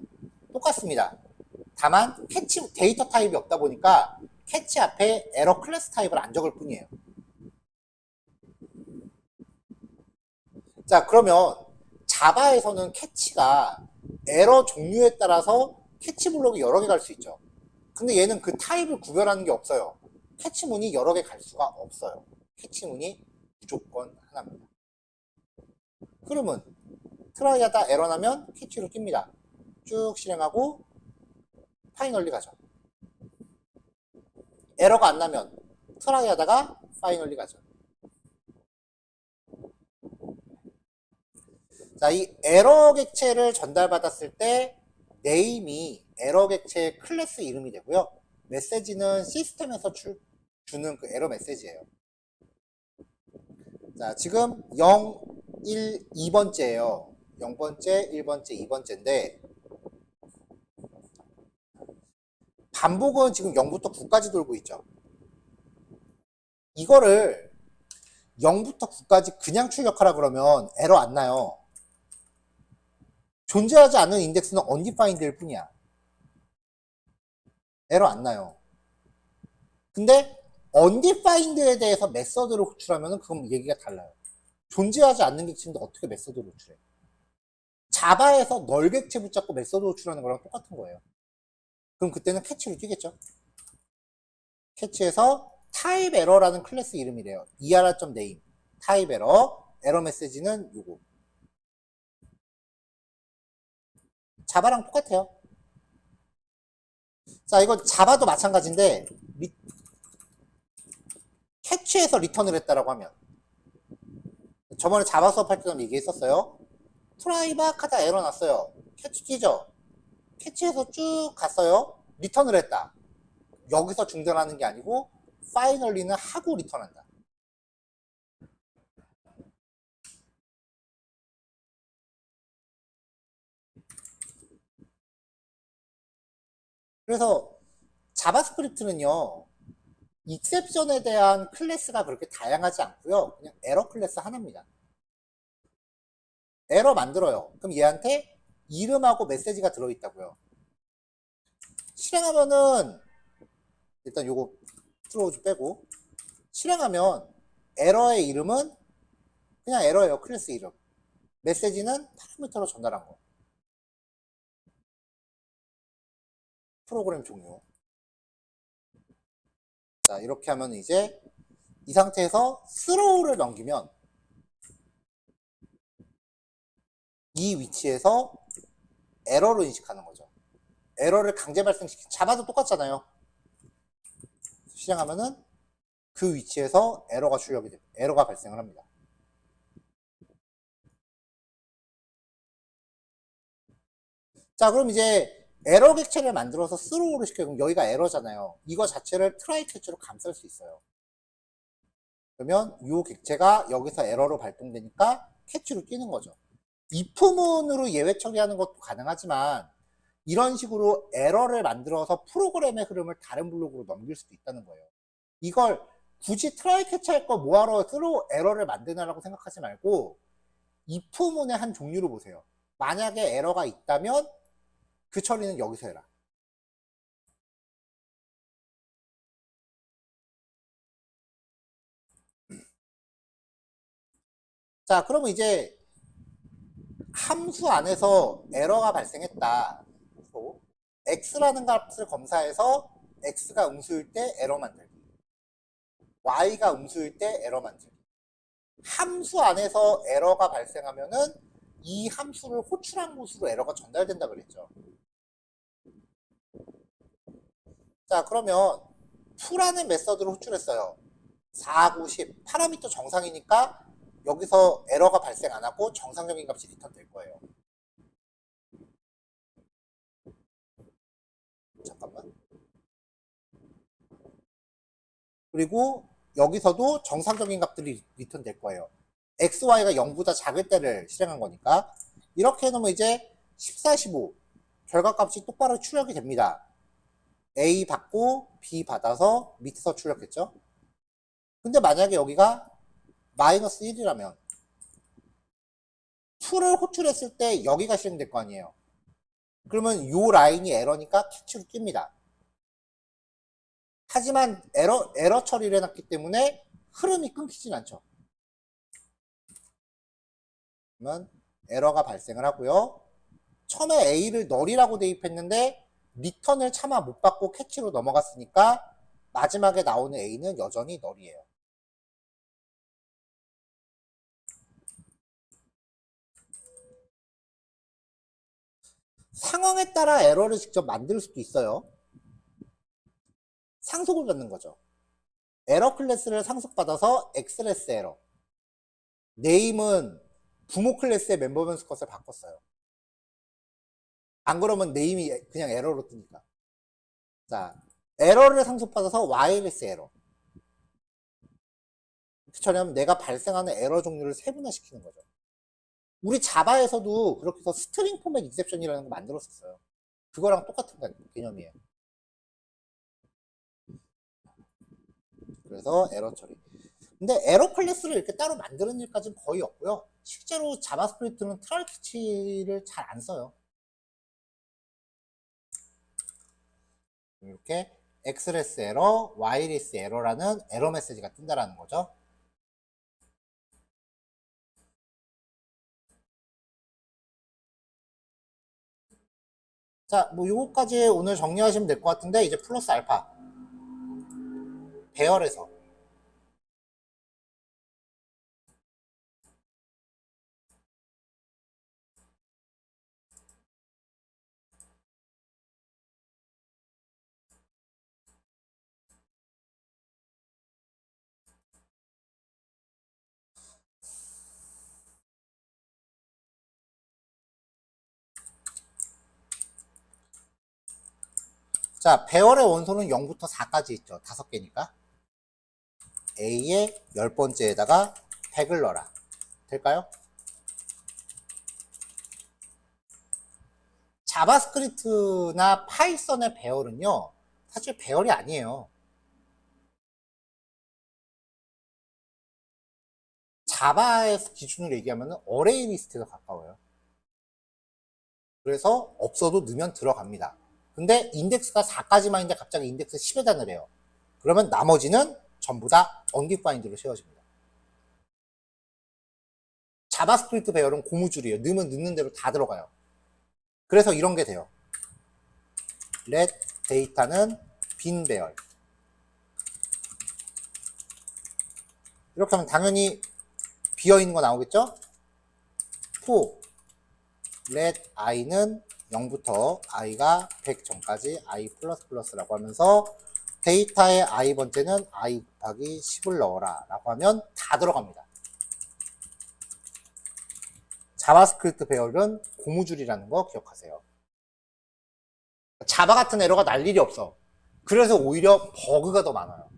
똑같습니다. 다만 캐치 데이터 타입이 없다 보니까 캐치 앞에 에러 클래스 타입을 안 적을 뿐이에요. 자 그러면 자바에서는 캐치가 에러 종류에 따라서 캐치 블록이 여러 개 갈 수 있죠. 근데 얘는 그 타입을 구별하는 게 없어요. 캐치문이 여러 개 갈 수가 없어요. 캐치문이 무조건 하나입니다. 그러면 트라이 하다 에러 나면 캐치로 뜁니다. 쭉 실행하고 파이널리 가죠. 에러가 안 나면 트라이 하다가 파이널리 가죠. 자, 이 에러 객체를 전달받았을 때 네임이 에러 객체의 클래스 이름이 되고요. 메시지는 시스템에서 주는 그 에러 메시지예요. 자, 지금 0, 1, 2번째예요. 0번째, 1번째, 2번째인데 반복은 지금 0부터 9까지 돌고 있죠. 이거를 0부터 9까지 그냥 출력하라 그러면 에러 안 나요. 존재하지 않는 인덱스는 undefined일 뿐이야. 에러 안 나요. 근데 undefined에 대해서 메서드를 호출하면 그건 얘기가 달라요. 존재하지 않는 객체인데 어떻게 메서드를 호출해? 자바에서 널 객체 붙잡고 메서드 호출하는 거랑 똑같은 거예요. 그럼 그때는 캐치로 뛰겠죠. 캐치에서 타입 에러라는 클래스 이름이래요. er.name 타입 에러, 에러 메시지는 요거. 자바랑 똑같아요. 자, 이거 자바도 마찬가지인데 캐치에서 리턴을 했다라고 하면 저번에 자바 수업할 때도 얘기했었어요. 트라이바 카다 에러 났어요. 캐치 뛰죠. 캐치에서 쭉 갔어요. 리턴을 했다. 여기서 중단하는 게 아니고 파이널리는 하고 리턴한다. 그래서 자바스크립트는요. 익셉션에 대한 클래스가 그렇게 다양하지 않고요. 그냥 에러 클래스 하나입니다. 에러 만들어요. 그럼 얘한테 이름하고 메시지가 들어있다고요. 실행하면은 일단 요거 트로우즈 빼고 실행하면 에러의 이름은 그냥 에러예요. 클래스 이름. 메시지는 파라미터로 전달한 거. 프로그램 종료. 자, 이렇게 하면 이제 이 상태에서 스로우를 넘기면 이 위치에서 에러로 인식하는 거죠. 에러를 강제 발생시키 자바도 똑같잖아요. 실행하면은 그 위치에서 에러가 출력이 됩니다. 에러가 발생을 합니다. 자, 그럼 이제 에러 객체를 만들어서 스로우를 시켜요. 그럼 여기가 에러잖아요. 이거 자체를 트라이 캐치로 감쌀 수 있어요. 그러면 이 객체가 여기서 에러로 발동되니까 캐치로 뛰는 거죠. if문으로 예외 처리하는 것도 가능하지만 이런 식으로 에러를 만들어서 프로그램의 흐름을 다른 블록으로 넘길 수도 있다는 거예요. 이걸 굳이 트라이 캐치할 거 뭐하러 스로우 에러를 만드나라고 생각하지 말고 if문의 한 종류로 보세요. 만약에 에러가 있다면 그 처리는 여기서 해라. 자, 그러면 이제 함수 안에서 에러가 발생했다. x라는 값을 검사해서 x가 음수일 때 에러 만들기, y가 음수일 때 에러 만들기. 함수 안에서 에러가 발생하면은 이 함수를 호출한 곳으로 에러가 전달된다 그랬죠. 자, 그러면 풀라는 메서드를 호출했어요. 4, 9, 10 파라미터 정상이니까 여기서 에러가 발생 안 하고 정상적인 값이 리턴 될 거예요. 잠깐만. 그리고 여기서도 정상적인 값들이 리턴 될 거예요. x, y가 0보다 작을 때를 실행한 거니까. 이렇게 해놓으면 이제 14, 15 결과값이 똑바로 출력이 됩니다. A 받고 B 받아서 밑에서 출력했죠. 근데 만약에 여기가 마이너스 1이라면 풀을 호출했을 때 여기가 실행될 거 아니에요. 그러면 요 라인이 에러니까 캐치로 뜹니다. 하지만 에러 처리를 해놨기 때문에 흐름이 끊기진 않죠. 그러면 에러가 발생을 하고요. 처음에 A를 널이라고 대입했는데 리턴을 차마 못 받고 캐치로 넘어갔으니까 마지막에 나오는 A는 여전히 널이에요. 상황에 따라 에러를 직접 만들 수도 있어요. 상속을 받는 거죠. 에러 클래스를 상속받아서 X레스 에러. 네임은 부모 클래스의 멤버 변수 컷을 바꿨어요. 안 그러면 네임이 그냥 에러로 뜨니까. 자, 에러를 상속받아서 Y레스 에러. 처리하면 내가 발생하는 에러 종류를 세분화시키는 거죠. 우리 자바에서도 그렇게 해서 스트링 포맷 익셉션이라는 거 만들었었어요. 그거랑 똑같은 개념이에요. 그래서 에러 처리. 근데 에러 클래스를 이렇게 따로 만드는 일까지는 거의 없고요. 실제로 자바스크립트는 트라이 캐치를 잘 안 써요. 이렇게 X레스 에러, Y레스 에러라는 에러 메시지가 뜬다라는 거죠. 자, 뭐 요거까지 오늘 정리하시면 될 것 같은데 이제 플러스 알파 배열에서 자, 배열의 원소는 0부터 4까지 있죠. 5개니까 A의 10번째에다가 100을 넣어라. 될까요? 자바스크립트나 파이썬의 배열은요, 사실 배열이 아니에요. 자바의 기준으로 얘기하면 어레이 리스트가 가까워요. 그래서 없어도 넣으면 들어갑니다. 근데 인덱스가 4까지만 있는데 갑자기 인덱스 10에다 넣으래요. 그러면 나머지는 전부 다 undefined로 세워집니다. 자바스크립트 배열은 고무줄이에요. 넣으면 넣는 대로 다 들어가요. 그래서 이런 게 돼요. let 데이터는 빈 배열. 이렇게 하면 당연히 비어있는 거 나오겠죠? for let i는 0부터 i가 100 전까지 i++ 라고 하면서 데이터의 i번째는 i 곱하기 10을 넣어라 라고 하면 다 들어갑니다. 자바스크립트 배열은 고무줄이라는 거 기억하세요. 자바 같은 에러가 날 일이 없어. 그래서 오히려 버그가 더 많아요.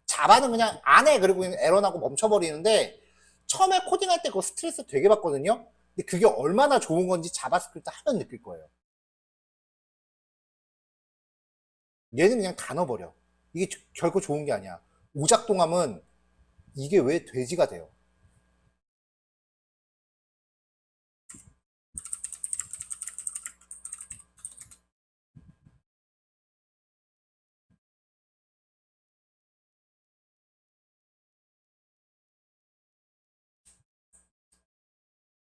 자바는 그냥 안 해. 그리고 에러 나고 멈춰버리는데 처음에 코딩할 때 그거 스트레스 되게 받거든요. 근데 그게 얼마나 좋은 건지 자바스크립트 하면 느낄 거예요. 얘는 그냥 다 넣어버려. 이게 결코 좋은 게 아니야. 오작동하면 이게 왜 돼지가 돼요?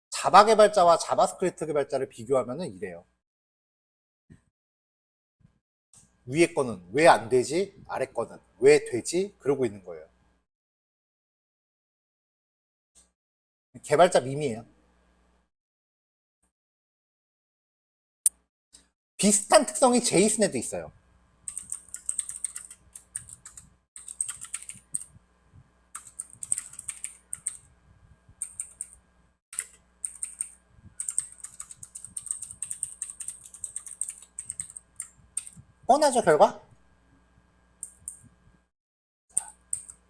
자바 개발자와 자바스크립트 개발자를 비교하면 이래요. 위에 거는 왜 안 되지? 아래 거는 왜 되지? 그러고 있는 거예요. 개발자 밈이에요. 비슷한 특성이 제이슨에도 있어요. 뻔하죠, 결과?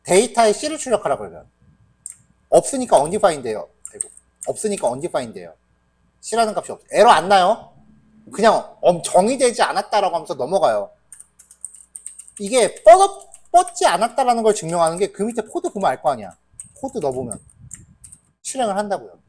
데이터에 C를 출력하라 그러면 없으니까 undefined예요. 없으니까 undefined예요. C라는 값이 없어. 에러 안 나요. 그냥 정의되지 않았다라고 하면서 넘어가요. 이게 뻗지 않았다라는 걸 증명하는 게 그 밑에 코드 보면 알 거 아니야. 코드 넣어보면 실행을 한다고요.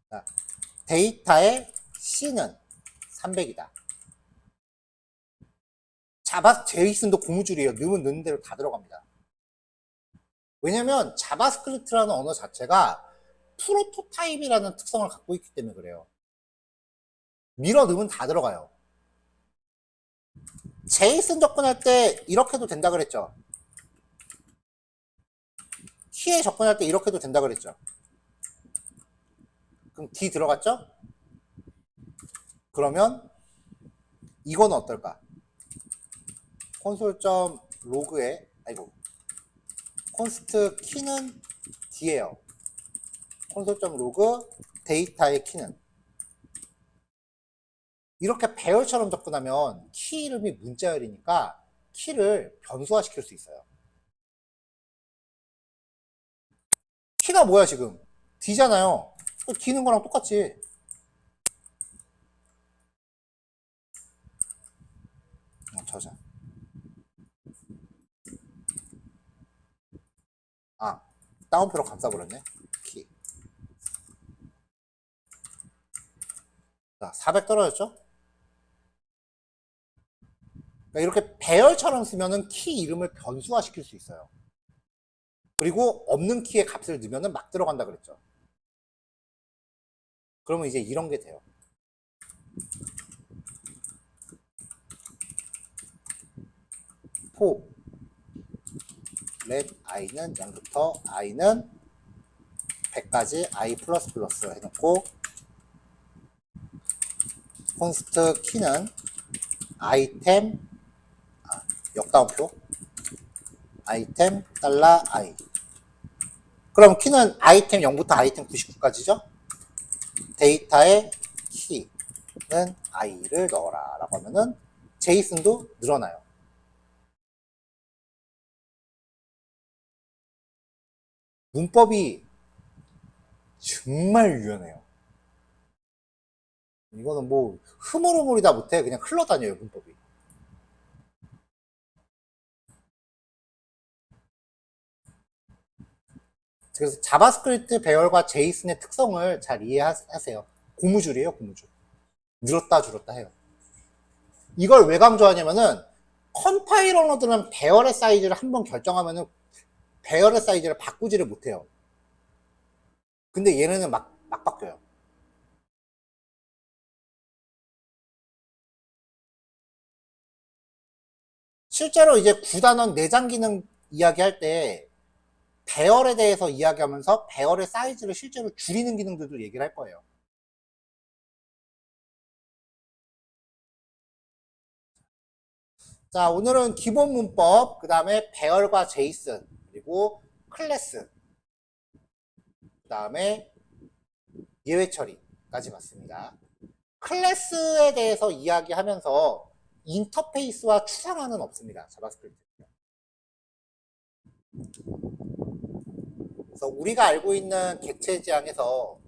자, 데이터의 C는 300이다. 자바 제이슨도 고무줄이에요. 넣으면 넣는 대로 다 들어갑니다. 왜냐면 자바스크립트라는 언어 자체가 프로토타입이라는 특성을 갖고 있기 때문에 그래요. 밀어 넣으면 다 들어가요. 제이슨 접근할 때 이렇게 해도 된다 그랬죠. 키에 접근할 때 이렇게 해도 된다 그랬죠. 그럼 D 들어갔죠? 그러면 이거는 어떨까? 콘솔.로그에 콘스트 키는 D예요. 콘솔.로그 데이터의 키는 이렇게 배열처럼 접근하면 키 이름이 문자열이니까 키를 변수화시킬 수 있어요. 키가 뭐야 지금? D잖아요. D는 거랑 똑같지. 저자. 다운표로 감싸버렸네. 키. 자, 400 떨어졌죠? 그러니까 이렇게 배열처럼 쓰면은 키 이름을 변수화 시킬 수 있어요. 그리고 없는 키의 값을 넣으면은 막 들어간다 그랬죠. 그러면 이제 이런 게 돼요. for let i는 0부터 i는 100까지 i++ 해놓고 콘스트 키는 아이템 역다운표 아이템 달러 i. 그럼 키는 아이템 0부터 아이템 99까지죠? 데이터의 키 i를 넣어라 라고 하면은 제이슨도 늘어나요. 문법이 정말 유연해요. 이거는 뭐 흐물흐물이다 못해 그냥 흘러다녀요 문법이. 그래서 자바스크립트 배열과 제이슨의 특성을 잘 이해하세요. 고무줄이에요, 고무줄. 늘었다 줄었다 해요. 이걸 왜 강조하냐면은 컴파일러들은 배열의 사이즈를 한번 결정하면은 배열의 사이즈를 바꾸지를 못해요. 근데 얘네는 막 바뀌어요. 실제로 이제 9단원 내장 기능 이야기할 때 배열에 대해서 이야기하면서 배열의 사이즈를 실제로 줄이는 기능들도 얘기를 할 거예요. 자, 오늘은 기본 문법, 그 다음에 배열과 제이슨, 그리고 클래스, 그 다음에 예외 처리까지 봤습니다. 클래스에 대해서 이야기하면서 인터페이스와 추상화는 없습니다. 자바스크립트. 그래서 우리가 알고 있는 객체 지향에서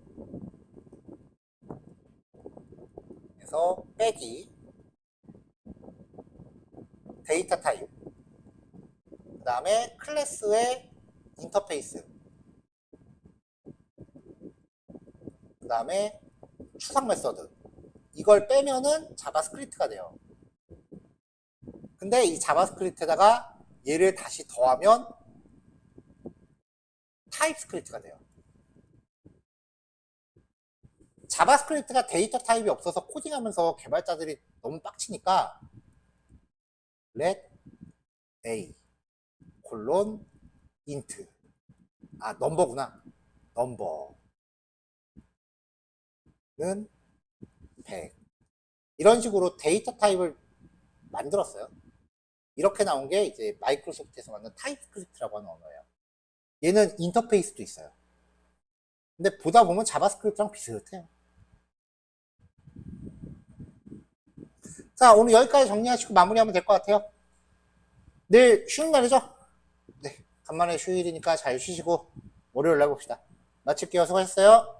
빼기 데이터 타입, 그 다음에 클래스의 인터페이스, 그 다음에 추상 메서드, 이걸 빼면은 자바스크립트가 돼요. 근데 이 자바스크립트에다가 얘를 다시 더하면 타입스크립트가 돼요. 자바스크립트가 데이터 타입이 없어서 코딩하면서 개발자들이 너무 빡치니까 let a 콜론 int, 넘버구나. 넘버는 100, 이런 식으로 데이터 타입을 만들었어요. 이렇게 나온 게 이제 마이크로소프트에서 만든 타입스크립트라고 하는 언어예요. 얘는 인터페이스도 있어요. 근데 보다 보면 자바스크립트랑 비슷해요. 자, 오늘 여기까지 정리하시고 마무리하면 될 것 같아요. 내일 쉬는 날이죠? 네, 간만에 휴일이니까 잘 쉬시고 월요일 날 봅시다. 마칠게요. 수고하셨어요.